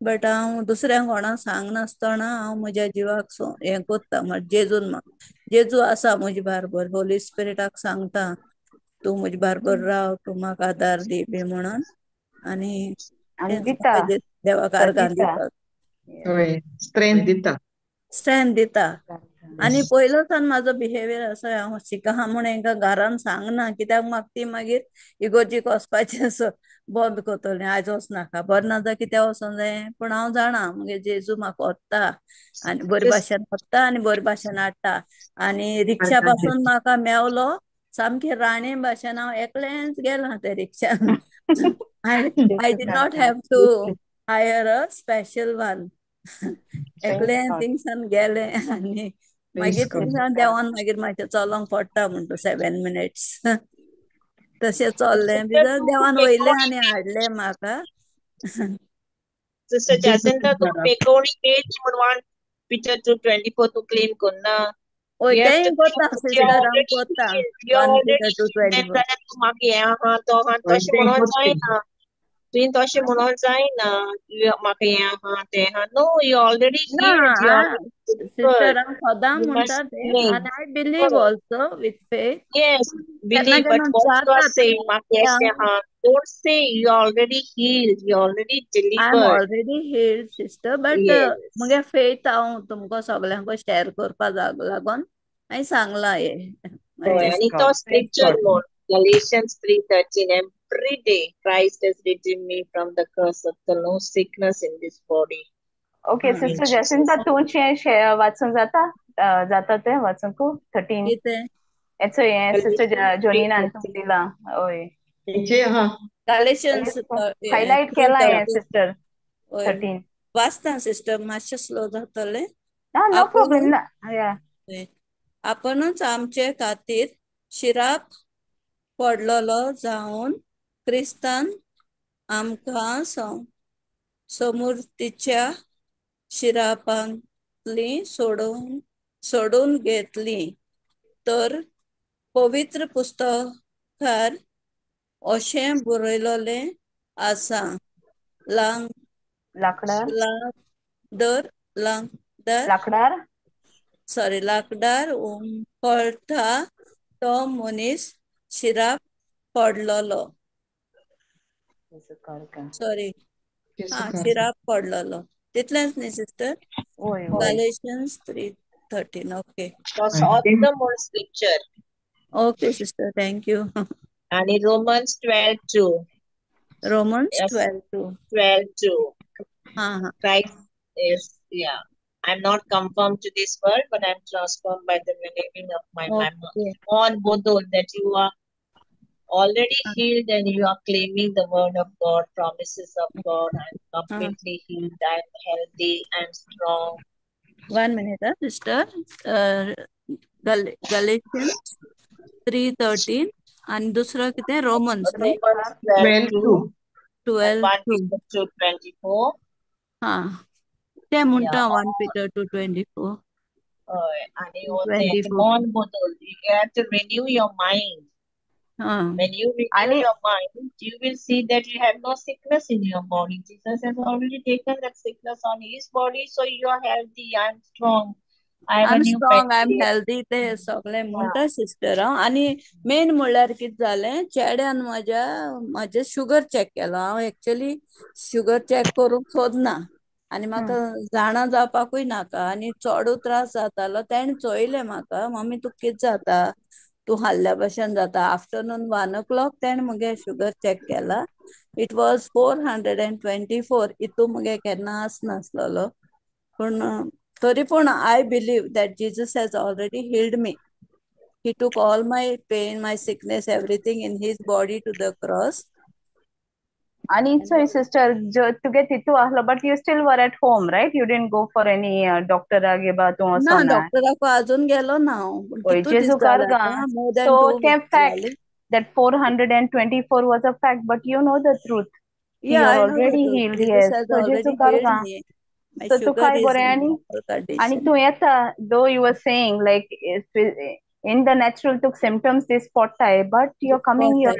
बट हांव दुसऱ्यांक कोणाक सांगनासतना हांव म्हज्या जिवाक हें कोत्ता म्हळ्यार जेजू आसा म्हजे बारबर होली स्पिरिटाक सांगता तूं म्हजे बारबर राव तूं म्हाका आदार दी बी म्हणून आनी आनी तेंच दिता म्हाका देवाक तो आर्गां दिता दिवपाक होय स्ट्रेंथ दिता. स्ट्रेंथ दिता आनी Yes. पयलो सान म्हाजो बिहेवियर असो हांव शिका म्हूण हांकां घरान सांगना कित्याक म्हाका ती मागीर इगोर्जीक वचपाचें असो बंद करतलें आयज वचनाका बरें ना जाल्यार कित्याक वचों जाय पूण हांव जाणा मुगे जेजू म्हाका व्हरता आनी बरे Yes. भाशेन व्हरता आनी बरे भाशेन हाडटा आनी रिक्षा Argam पासून Jesu. म्हाका मेवलो सामकें राणे भाशेन हांव एकलेंच गेलां त्या रिक्षान I did not have to hire a special one एकलें थिंगसान गेलें आनी मागीर Praise God. थिंगसान देवान मागीर मातशें चलोंक पडटा म्हणटा 7 मिनिट्स तशें चल्लें Sister, भितर तू देवान एक वयलें आनी गोष्ट हाडलें म्हाका Sister Jacinta, tu pekoni page one Peter 2:24 tu claim konna. ఓయ్ You have to time claim కొత్త that you're సిస్టర్ already కొత్త healed. You're 1 already Peter healed. Then 2:24 brother tu maki to han to shi monon zaina. Tuin to shi monon zaina. You maki te han. No, you're already ना healed. You're already sister delivered. हांव सदां You म्हणटा must ते claim. and I believe also with faith Yes, केन्ना believe, but केन्ना what you are जाता saying, ते हांव don't say you're already healed, you're already I am delivered. Already healed sister but Yes. मुगे faith हांव तुमकां सगळ्यांक शेअर करपा लागोन हांवें सांगला हे Oh, and it was scripture more. Galatians 3:13. Every day Christ has redeemed me from the curse of the no sickness in this body. Okay sister Jacinta तुमचे वाचून जाता ते वाचूंक 13 कितें हेचो हे सिस्टर जोनीन तुमकां दिला ओय गॅलेशियन्स हायलाइट केला हे सिस्टर 13 वाचता सिस्टर मातशें स्लो जातलें नो प्रॉब्लेम ना या आपणच आमचे खातीर शिराप पडलोलो जावन क्रिस्तान आमकां समृद्धीच्या शिरापांतली सोडून घेतली तर पवित्र पुस्तकार अशें बरयलोलें आसा लाकडार उमळटा तो मनीस शिराप पडलोलो शिराप पडलोलो तितलेंच न्ही sister Galatians 3:13 okay That's awesome more scripture. Okay sister thank you And in Romans 12:2. Romans Yes. 12:2 Christ is, I'm not conformed to this world, but I'm transformed by the renewing of my mind. On Bodol, that you are already healed and you are claiming the word of God, promises of God. I'm completely healed. I'm healthy. I'm strong. 1 minute, sister. Galatians 3:13 आणि दुसरं किती Romans न्ही 12:2-24 ते म्हणटा 1 Peter 2:24 आणि on Bodol, you have to renew your mind. When you renew your mind, you will see that you have no sickness in your body. Jesus has already taken that sickness on his body, so you are healthy. I'm strong. I'm strong, I'm healthy ते सगळे म्हणटा sister आणि main म्हणल्यार कितें जालें चेड्यान म्हाजे sugar check केलो हांव actually sugar check करूंक सोदना आनी म्हाका जाणा जावपाकूय नाका आनी चोडू त्रास जातालो तेणें चोयलें म्हाका मम्मी तुका कितें जाता तूं हाल्ल्या भशेन जाता आफ्टरनून 1 o'clock तेणें मुगे शुगर चेक केला इट वॉज 424 इतू मुगे केन्ना आसनासलोलो पूण तरी पूण I believe that Jesus has already healed me. He took all my pain, my sickness, everything in his body to the cross. आणि so sister तुगे तितू आहलो but you still were at home, right? You didn't go for any doctor आगे बा तू ना डॉक्टराक अजून गेलो ना जेजू कारगा so the fact that 424 was a fact but you know the truth. Yeah, you are already healed. Yes, so जेजू कारगा so तू काय बरें आणि तू येता though you were saying like in the natural took symptoms this spottai but you're coming here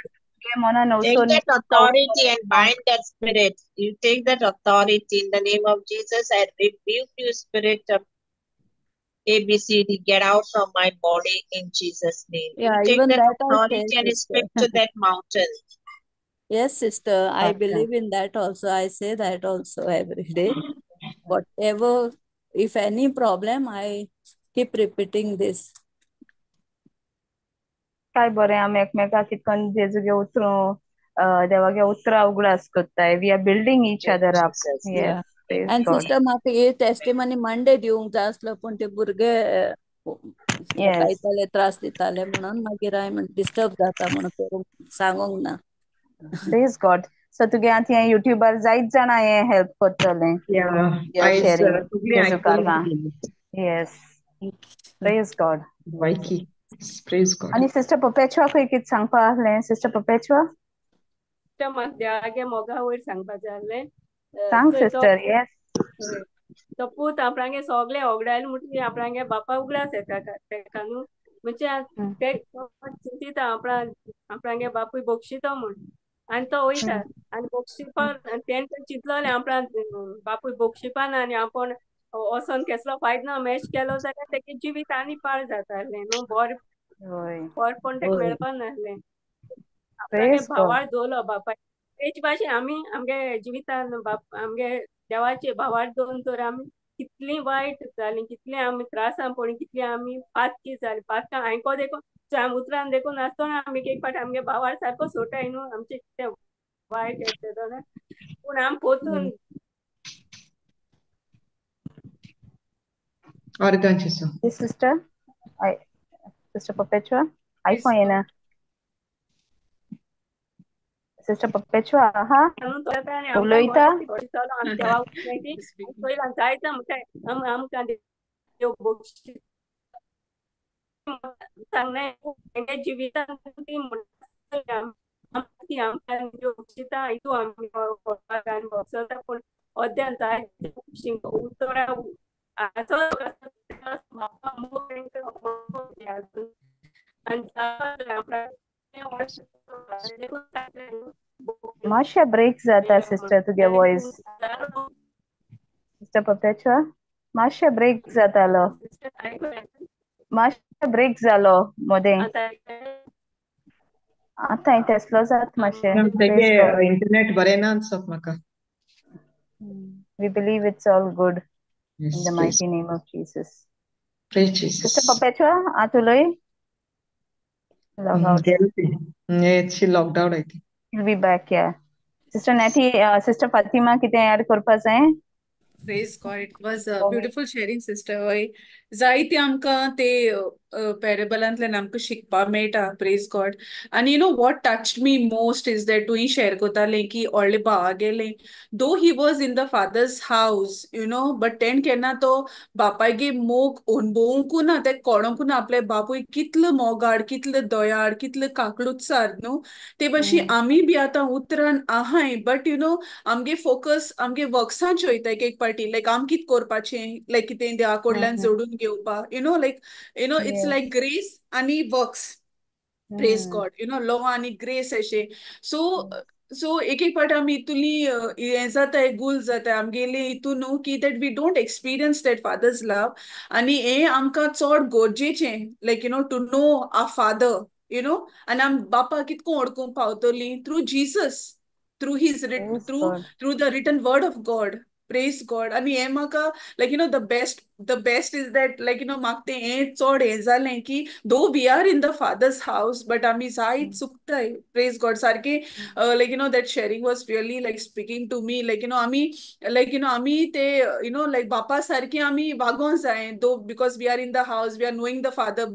take that authority and bind that spirit. You take that authority in the name of Jesus. I rebuke you, spirit of ABCD, get out from my body in Jesus' name. Yeah, you take even that that authority and speak to that mountain. Yes, sister, I believe in that also. I say that also every day. Whatever, if any problem, I keep repeating this. काय बरें आमी एकमेकाक कितकोन जेजूगे उतरूं देवागे उतरां उगडास कोत्ताय we are building each other up and sister म्हाका हे testimony Monday दिवंक जाय आसलो पूण ते भुरगे सकाळीताले त्रास दिताले म्हणून मागीर हांवें डिस्टर्ब जाता म्हणून करूंक सांगूंक ना प्रेज गॉड सो तुगे आतां हे युट्यूबार जायत जाणां हे हेल्प कोत्तले येस प्रेज गॉड आणि सिस्टर पपेचुआ खंय कितें सांगपा आहलें सिस्टर पपेचुआ म्हाका देवागे मोगा वयर सांगपाचें आहलें सांग चोय सिस्टर. येस. तो पूत आपणागे सगळे ओगडायले म्हणटरी आपणागे बापा उगडास येता तेका न्हू म्हणजे ते चिंतीता आपणागे बापूय बोक्षितो म्हण आनी तो वयता आनी बोक्षिपान तेणें चिंतलोलें आपणा बापूय बोक्षिपाना आनी आपण वोसोन केसलो फायदो ना मॅच केलो जाल्यार तेगे जिवीत आनी पाड जातालें न्हू बरेंपण तेका मेळपा नासलें आपणागे प्रेज गॉड. भावार दवरलो बापाय तेच भाशेन आमी आमगे जिवितान आमगे देवाचे भावार दवरून तर आमी कितलीं वायट जालीं कितलीं आमी त्रासान पडलीं कितलीं आमी पातकी जालीं पातकां आयको देखून आमी उतरान देखून नासतना आमी एक पाट आमगे भावार सारको सोटाय न्हू आमचे कितें वायट येता जाल्यार पूण आमी पोचून Oregon Jesu. Yes, sister. Sister Perpetua. Praise iPhone God. na. Sister Perpetua, aha. Uloita. जिवितान पूण अद्यान जाय उतोरा मातशें ब्रेक जाता सिस्टर तुगे वॉइस. Sister Perpetua. मातशें ब्रेक जातालो. मातशें ब्रेक जालो मोदें. आतां तेसलो जात मातशें. तेगे इंटरनेट बरें ना दिसता म्हाका. We believe it's all good Yes, in the praise. mighty name of Jesus. Praise Jesus. Sister Perpetua, atuloi. Log out. Yeah, she logged out, I think. He'll be back, yeah. Sister Natty, Sister Fatima, कितें add करपा जाय? Praise God. It was a beautiful sharing, sister. होय जायते आमकां ते पॅरेबलांतल्यान आमकां शिकपा मेळटा. Praise God. आनी you know what touched me most is that तुयी शेअर कोतालें की व्हडले भावा गेलें though he was in the father's house you know but तेण केन्ना तो बापायगे मोग अणभवूंकू ना ते कोणोकू ना आपले बापूय कितलो मोगाड कितलो दयाळ कितलो काकलुटसार न्हू ते भाशी आमी बी आतां उतरान आहाय बट यू नो आमगे फोकस आमगे वर्क्सांच वयता एक पार्टी लायक आम कित कोरपाचें लायक कितें देवा कडल्यान जोडून घेवपा you know like you know it's like grace आनी works praise God you know law आनी ग्रेस अशें सो एक पाट आमी इतुली हें जाताय गूल जाताय आमगेले हितून न्हू की that we don't experience that father's love आनी हें आमकां चड गरजेचें like you know to know a father you know आनी आम बापा कितको ओडकूंक पावतली through Jesus through his through the written word of God. Praise God. And हे म्हाका like you know the best is that like you know म्हाका ते हें चड हें जालें की though we are in the father's house but आमी जायत चुकताय. Praise God. सारके like you know that sharing was really like speaking to me like you know आमी like you know आमी ते you know like बापा सारके आमी वागों जाय though because we are in the house we are knowing the father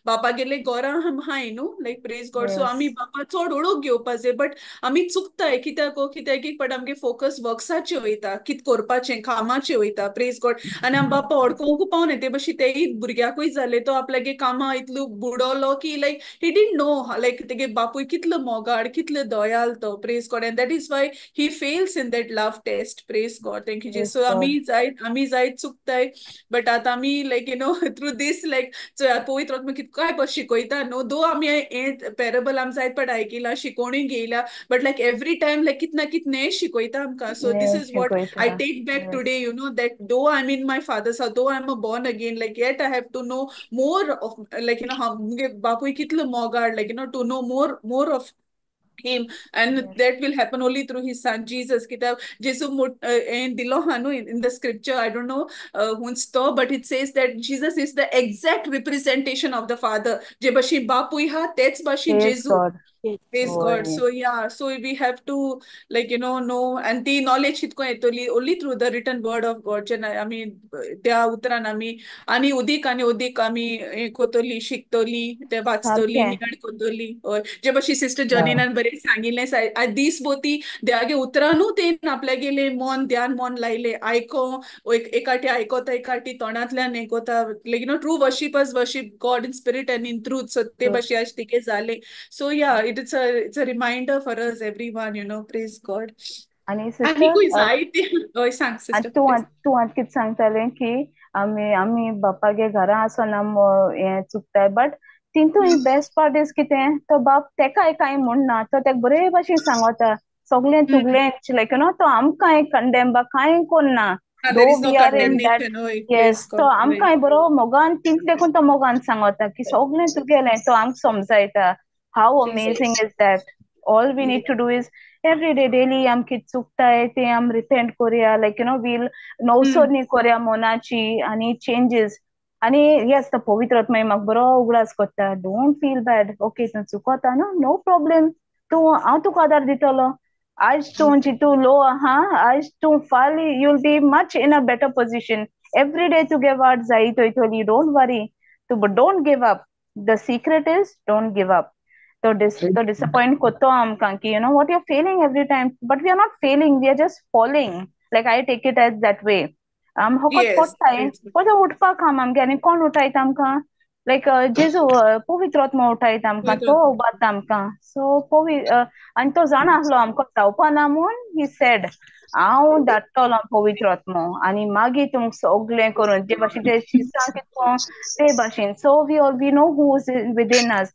बापा गेले घोरां हम हाय न्हू like praise God. So आमी बापा चड ओळख घेवपा जाय बट आमी चुकताय कित्याक एक पाट आमगे फोकस वर्क्साचे वयता कित करपाचें कामाचें वयता प्रेज गॉड आनी आम बापा ओडकोंकू पावना ते भशेन तेय भुरग्याकूय जाले तो आपल्यागे कामा इतलो बुडोलो की लायक ही डिडंट नो लायक तेगे बापूय कितलो मोगाड कितलो दयाल तो praise God and that is why he fails in that love test praise God thank you so आमी जायत चुकताय बट आतां आमी like you know through this like पवित्र आत्मा कितकाय बस शिकयता न्हू दो आमी हें पॅरेबल आमी जायत पाट आयकिला शिकोवणी घेयला but like every time like कितना कितने शिकोयता आमकां so this is what I take back today you know that though I'm in my father's house though I'm a born again like yet I have to know more of like you know मुगे बापूय कितलो मोगाड like you know to know more of him and that will happen only through his son Jesus kitab jesu in dilo hanu in the scripture I don't know hun's to but it says that Jesus is the exact representation of the father je bashi bapuy ha tets bashi jesu praise God so yeah so we have to like you know and the knowledge hitko yetoli only through the written word of God jena I mean त्या उतरान आमी आनी उदीक आमी कोतोली शिकतोली ते वाचतोली निवड कोतोली जे भशी sister जॉनीनान बरें सांगिल्लें दीस भोवती देवागे उतरानू तेन आपल्या गेले मन लायले आयको एकाटी आयकोता एकाटी तोंडांतल्यान हें कोता लायक you no true worshippers worship God in spirit and in truth so ते भशेन आज तिके जाले so yeah it's a reminder for us everyone you know praise God आणि आनीकूय सिस्टर जायती हय सांग आणि सिस्टर तू प्लीज. तू आत कितें सांगतालें की आमी बापागे घरा आसोन हें चुकताय बट तितू बेस्ट पार्ट इज कितें तो बाप तेकाय कांय म्हणना तो तेका बरे भाशेन सांगता सगलें तुगलें लायक तो आमकां कंडेम बा कांय कोन्ना though there is no we are in that condemnation. हय येस प्रेज तो गॉड. आमकांय बरो मोगान तिंत देखून तो मोगान सांगता की सगलें तुगेलें तो आमकां समजायता how amazing is that all we need to do is every day daily आम कितें चुकताय ते आम रिपेंट कोरया लायक वील नवसोनी कोरया मोनाची आनी चेंजीस आनी येस तो पवित्र आत्मा म्हाका बरो उगडास कोत्ता डोंट फील बॅड ओके तूं चुकोता न्हू नो प्रॉब्लेम तूं हांव तुका आदार दितलो आज तूं जितू लो आहा आज तूं Fali you will be much in a better position every day तुगे वाट जायत वयतली डोंट वरी तूं don't give up the secret is don't give up तो disappoint koto amkan ki what you're failing every time but we are not failing we are just falling like I take it as that way hokot yes pottai praise pota utpa kam amge ani kon utait amka like jesu पवित्र आत्मा उठायत आमकां तो God. उबारता आमकां सो आनी तो जाणा आसलो आमकां जावपा ना म्हूण ही सेड हांव धाडटलो पवित्र आत्मो आनी मागीर तुमकां सगलें करून जे भाशेन ते शिसां कितको ते भाशेन so we know who is within us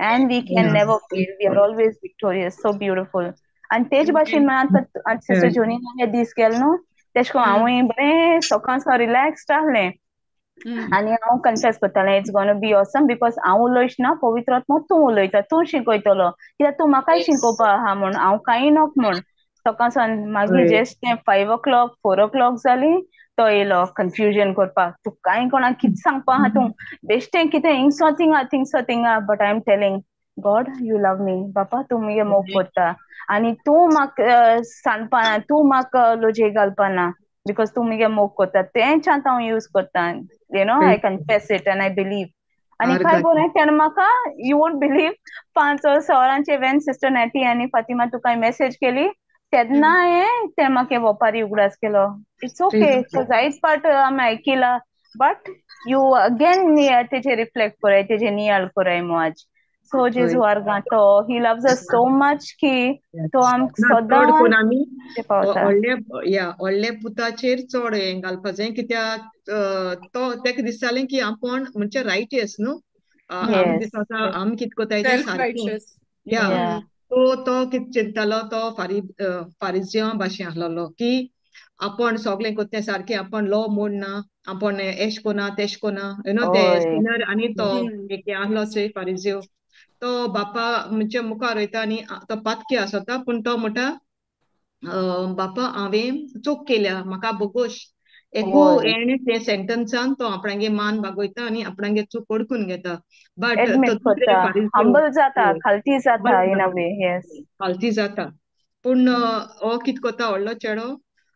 and we can never fail. We are always victorious. So beautiful. And तेच भाशेन म्हाका सिस्टर जोनी हे दीस गेल न्हू तेश कोन हांवूय बरें सकाळचो रिलॅक्स्ड आहलें आनी हांव कन्फेस करतालें it's gonna be awesome because हांव उलयच ना पवित्र आत्मा तूं उलयता तूं शिकयतलो कित्याक तूं म्हाकाय शिकोवपा आहा म्हूण हांव कांय नोक म्हूण सकाळसान मागीर जेस्ट तें 5 o'clock 4 o'clock जाली तो येयलो कन्फ्युजन करपाक तूं कांय कोणाक कितें सांगपा आहा तूं बेश्टें कितें हिंगसो थिंगा but I am telling God you love me बापा तूं मुगे मोग कोत्ता आनी तूं म्हाका सांगपा तूं म्हाका लोजये घालपा ना बिकॉज तूं मुगे मोग कोत्ता तेंच आतां हांव यूज कोत्ता I confess it and I believe. आणि काय बोलें तेणें म्हाका यू वोंट बिलीव 5 वरांचे वेन सिस्टर नॅटी आनी फातिमा तुका मेसेज केली तेन्ना ते म्हाका वोपारी उगडास केलो इट्स ओके तो जायत पाट आमी आयकिला बट यू अगेन तेजे रिफ्लेक्ट कोराय तेजे नियाळ कोराय मोज सो जेजू आर्गां तो he loves us so much की तो आमकां चड कोन्न सदां आमी पावता व्हडल्या पुताचेर चड हें घालपा जाय कित्याक तो तेका दिसतालें की आपूण म्हणजे रायटियस न्हू आमी येस दिसता आमी कितें कोताय तें सेल्फ सारकें रायचियस. या या तो कितें चिंततालो तो फारिजियां भाशेन आहलोलो की आपूण सोगलें कोत्तें सारकें आपूण लो मोडना आपूण एश कोना तेश कोना ते ओय सिनर आनी तो एक आहलो येस. चोय फारिजियो तो बापा म्हणजे मुखार वयता आनी तो पातकी आसोता पूण तो म्हणटा बापा हांवें चूक केल्या म्हाका बोगोश एकू ओय हें ते सेंटन्सान तो आपणागे मान बागोयता आनी आपणागे चूक ओळखून घेता बट एडमिट तो दुसरे कोत्ता फारीजियो हंबल जाता खालती जाता इन अ वे येस फालती जाता पूण हो कितें कोता व्हडलो चेडो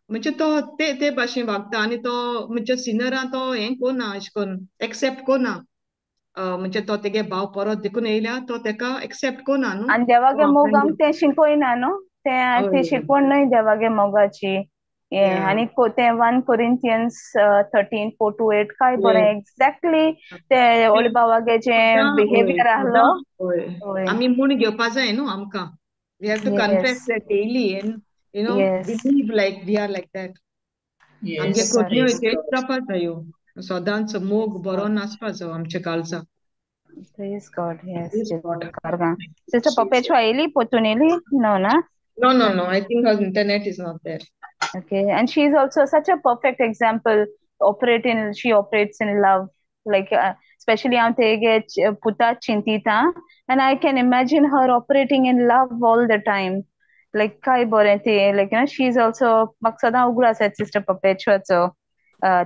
म्हणजे तो ते भाशेन वागता आनी तो म्हणजे सिनरां तो हें कोना अशें कोन्न एक्सेप्ट कोना म्हणजे तो तेगे भाव परत देखून येयल्या तो तेका एक्सेप्ट कोना न्हू आनी देवागे मोग आम ते शिकोयना न्हू ते हय शिकवण न्हय देवागे मोगाची आनी ते 1 Corinthians 13 4-8 काय बरें एक्झॅक्टली ते ओल्ड बावागे जे बिहेवियर आहलो आमी म्हूण घेवपा जाय न्हू आमकां we have to confess yes that daily and yes believe like we are like that आमगे कोदन्यो तेच जावपा जायो सदांच मोग बरो नासपा जायो आमच्या काळजा Praise God, yes. Sister Perpetua Eli Potuneli? No, na? No, I think her internet is not there. Okay, and she's also such a perfect example. She operates in love, like especially on Puta Chintita, and I can imagine her operating in love all the time. Like Kai Borente, like she's also Maksada Ugra said Sister Perpetua. So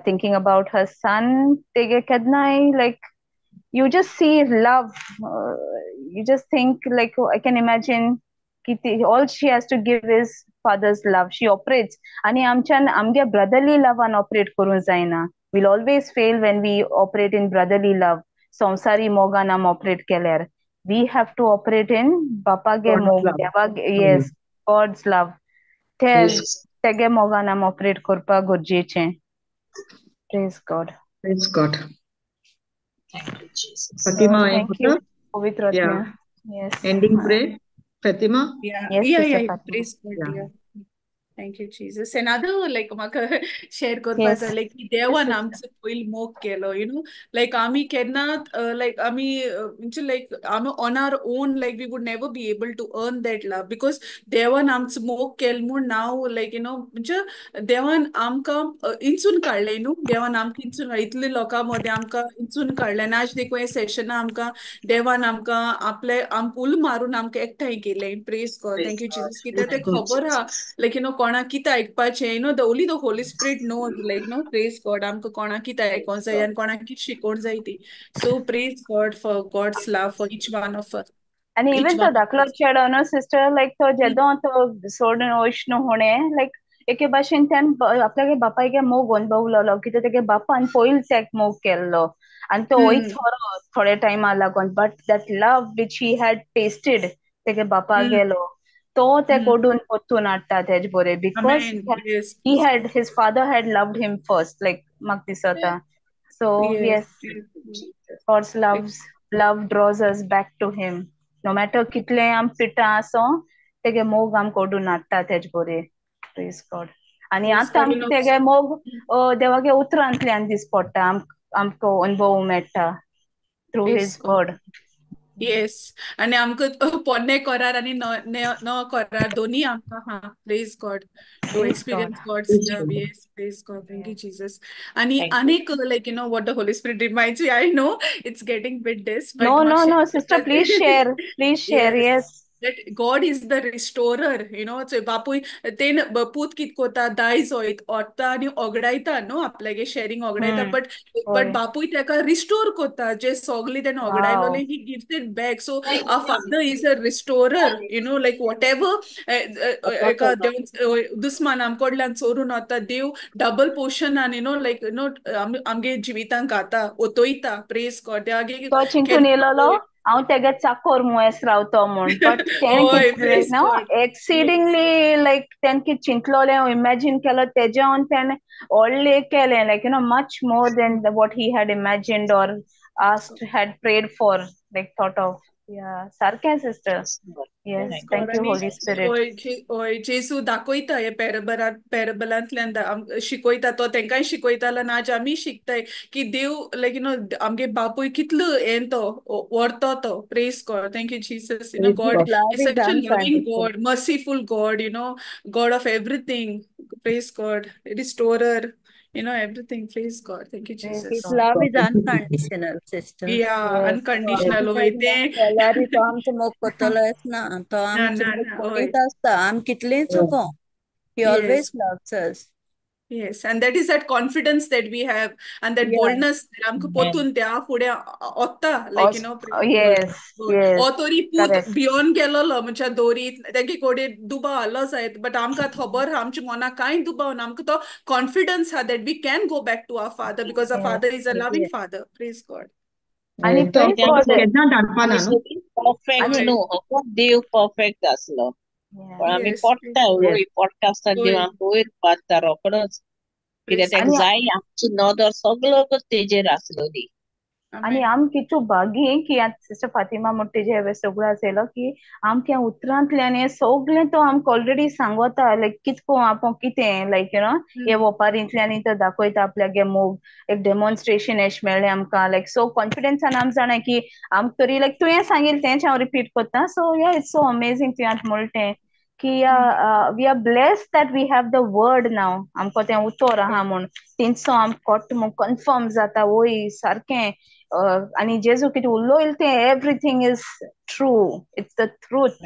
thinking about her son, Tege Kadnai, like you just see love. You just think like I can imagine all she has to give is father's love. She operates आणि आमगे brotherly love and operate करून जायना. We'll always fail when we operate in brotherly love. संसारी मोगान आम operate केल्यार. We have to operate in बापागे मोग देवागे yes God's love. तेगे मोगान आम operate करपा गरजेचें. Praise God. Praise God. Thank you, Jesus. Fatima, Thank you, Pavitra Atma. Yes. Ending prayer. Fatima? Yeah, Yes, yeah, Sister yeah. Fatima. Praise God, Yeah. yeah. Thank you, Jesus. Another, like, म्हाका share करपा Yes. जाय, की देवान आमचो पयली मोग केलो, like आमी केन्नात, like आमी म्हणजे like आमी on our own, like we would never be able to earn that love, because देवान आमचो मोग केल म्हूण नाव, like म्हणजे देवान आमकां इंचून काडले, देवान आमकां इंचून इतले लोकां मदें आमकां इंचून काडले, आनी आज देखून हे सेशना आमकां देवान आमकां आपले उल मारून आमकां एकठांय केले. Praise God. Thank you Jesus. कित्याक ते खबर आहा, like कोणा कितें आयकपाचें, the only the holy spirit knows, like praise God, आमकां कोणा कितें आयकोंक जाय आनी कोणा कितें शिकोवंक जाय ती. So praise God for God's love for each one of us. And Each even तो one of दाखलो us. चेडो नो सिस्टर, like तो जेदो तो सोडून वयशनो होणे, like एके भाशेन त्यान आपल्यागे बापायगे मोग अनुभवलो, कितें तेगे बापान पयलींच एक मोग केल्लो आनी तो वयच व्हरो थोडे टायमा लागून, but that love which he had tested तेगे बापा गेलो, तो ते कोडून पोत्तून हाडटा तेजे बोरे, because Amen. Yes. his father had loved him first, like म्हाका दिसता. So Yes. yes, God's love draws us back to him. No matter कितले आम पिटा आसो, तेगे मोग आम कोडून हाडटा तेजे बोरे. Praise God. आनी Praise आतां God. आमकां तेगे मोग देवागे उतरांतल्यान दिस पडटा, आमकां अनुभव मेळटा through Praise his God. Word. Yes. आनी आमकां पोन्ने करार आनी न करार दोनी आमकां हा. Praise God to Praise God. Experience God's love. Yes. Praise God. Thank you Jesus. आनी आनीक like what the Holy Spirit reminds you, I know it's getting bit this, but No, sister, please share. Please share. yes, Yes. that God is the restorer, so बापूय तेन पूत कित कोता दायज होयत ओडता आनी ओगडायता न्हू आपल्यागे शेरींग ओगडायता, बट बापूय तेका रिस्टोर कोता जे सोगली तेणें ओगडायलोलें, Wow. he gives it back. So our father is a restorer, like whatever एका देव दुस्मान आमकोडल्यान चोरून वता, देव डबल पोर्शन आनी like आमगे जिवितांत घाता, ओतोयता. Praise God. देवागे तो चिंतून येयलोलो हांव तेगे चाकोर मुयेस रावतो म्हूण, बट तेणें ओय, कितें praise no God. Exceedingly like तेणें कितें चिंतलोलें इमॅजिन केलो तेज्यावन तेणें व्हडलें केलें, like much more than what he had imagined or asked, had prayed for, like thought of. Yeah, सारकें sister. Yes, Praise God. thank you आनी Holy Spirit. ओय जेसू दाखोयता हे पॅरबलांतल्यान शिकोयता, तो तेंकांय शिकोयतालो आनी आज आमी शिकताय की देव like आमगे बापूय कितलो हें तो व्हरतो तो. Praise God. Thank you Jesus. God His love is is such a loving unconditional. God, merciful God, God of everything. Praise God. Restorer, everything. Praise God. Thank you, Praise His Jesus. God. love is unconditional, sister. Yeah, Yes, God. unconditional. Because होय ते. मोग केल्यार तो आमचो मोग कोत्तलोच ना, तो ना आमचो ना मोग ना होय. कोरीत आसता, आमी कितलीं चुको. He always Yes. loves us. Yes, and that is that confidence that we have, and that Yeah. boldness that आमकां पोतून त्या फुडें ओत्ता, like Yes, yes, ओ तोरी पूत correct. बियोन गेलोलो म्हणजे दोरीत तेंगे कोडे दुबाव आलो जायत, बट आमकां खबर आहा आमच्या मनाक कांय दुबाव ना, आमकां तो कॉन्फिडन्स आहा that we can go back to our father because our Yes. father is a loving Yeah. father. Praise God. आणि तो praise आमकां God. केन्ना धाडपा ना न्हू. परफेक्ट आणि न्हू, हो देव परफेक्ट आसलो, yeah. पण आमी Yes. पडटा, Yes. वयर पडटा आसतना देव होय. आमकां वयर पाडटा रोकडोच, कित्याक Praise तेका आणि God. जाय आमचो नदर सगळो तेजेर आसलोली. आणि Amen. आम कितू बागी की आज सिस्टर फातिमा म्हणटा जे हांवें सगळो आसलो की आमच्या उतरांतल्यान हें सगळें तो आमकां ऑलरेडी सांगता, लायक कितको आपूण कितें लायक हे ओपारींतल्यान तो दाखयता आपल्यागे मोग, एक डेमॉन्स्ट्रेशन एश मेळ्ळें आमकां, लायक सो कॉन्फिडन्सान आमी जाणा की आमकां तरी लायक तुवें सांगिल्लें तेंच हांव रिपीट करता. सो या इट्स सो अमेझींग तुवें म्हणलें की we are blessed that we have the word now, आमकां तें उतर आहा म्हूण तेंचो आमकां कोट्ट म्हूण कन्फर्म जाता, वय सारकें. आणि जेजू कितें उलोयलें तें everything is true, it's the truth.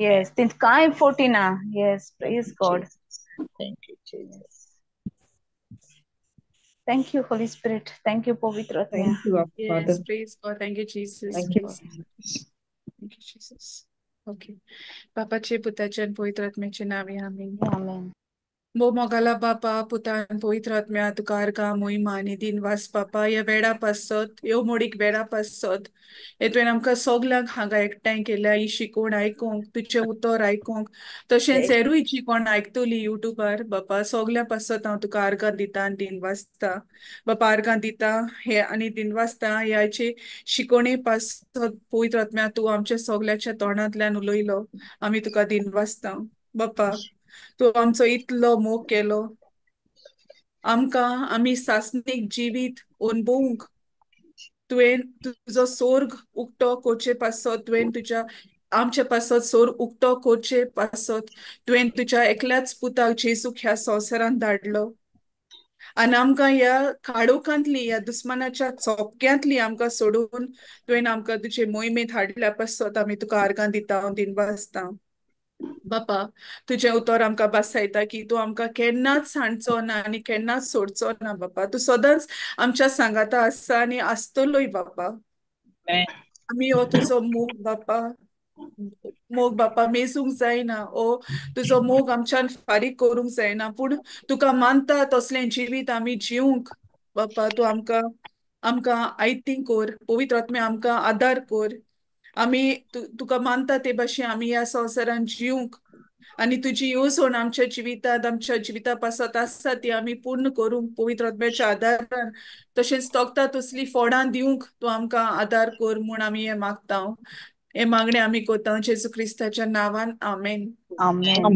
Yes, तेंच कांय फोटी ना. Yes, praise God. Thank you, Jesus. Thank you Holi spirit. Thank you पवित्र आत्म्या. Thank you, Yes, Father. praise God. Thank you, Jesus. Thank you. Thank you, Jesus. Okay. बापाचे पुताचे आणि पवित्र आत्म्याचे नावे आमेन. आमेन. मोगाला बापा पुतान पवित्र आत्म्या तुकार का मोहिमा आणि दिनवास बापा या वेळा पासत ह्यो मोडीक वेळा पासत हेतुवेन आमकां सगल्यांक हांगा एकठांय केल्या ही शिकोवण आयकूंक, तुझे उतर आयकूंक, तशेंच हेरूय जी कोण आयकतली युट्यूबार बापा सगल्या पासत हांव तुका आर्गां दिता आनी दिनवासता बापा, आर्गां दिता हे आनी दिनवासता ह्याचे शिकोवणे पासत पवित्र आत्म्या तूं आमच्या सगल्याच्या तोंडांतल्यान उलयलो, आमी तुका दिनवासता बापा. तू आमचो इतलो मोग केलो. आमी सासनीक जिवीत अनुभवूंक तुवें तुजो सोर्ग उक्तो कोचे पासत, तुवें तुज्या आमचे पासत सोर्ग उक्तो कोचे पासत तुवें तुज्या एकल्याच पुताक जेजूक ह्या संवसारांत धाडलो. आनी आमकां ह्या काळोखांतली, ह्या दुस्मानाच्या चोपक्यांतली आमकां सोडून तुवें आमकां तुजे मोहिमेंत हाडल्या पासत आमी तुका आर्गां दिता, हांव दिनवासता. बापा, तुजें उतर आमकां बासायता की तूं आमकां केन्नाच सांडचो ना आनी केन्नाच सोडचो ना बापा. तूं सदांच आमच्या सांगाता आसा आनी आसतलोय बापा. आमी हो तुजो मोग बापा मेजूंक जायना, ओ तुजो मोग आमच्यान फारीक करूंक जायना, पूण तुका मानता तसलें जिवीत आमी जिवंक बापा तूं आमकां आयतीं कोर, पवित्र आत्मे आमकां आदार कोर. आमी तुका मानता ते भाशेन आमी ह्या संवसारांत जिवंक आनी तुजी येवजण आमच्या जिविता पासत आसा ती आमी पूर्ण करूंक पवित्र आत्म्याच्या आदारान, तशेंच तोखता तसली फोडां दिवंक तूं आमकां आदार कोर म्हूण आमी हें मागता. हे मागणें आमी कोता जेजू क्रिस्ताच्या नांवान. आमेन. आमेन.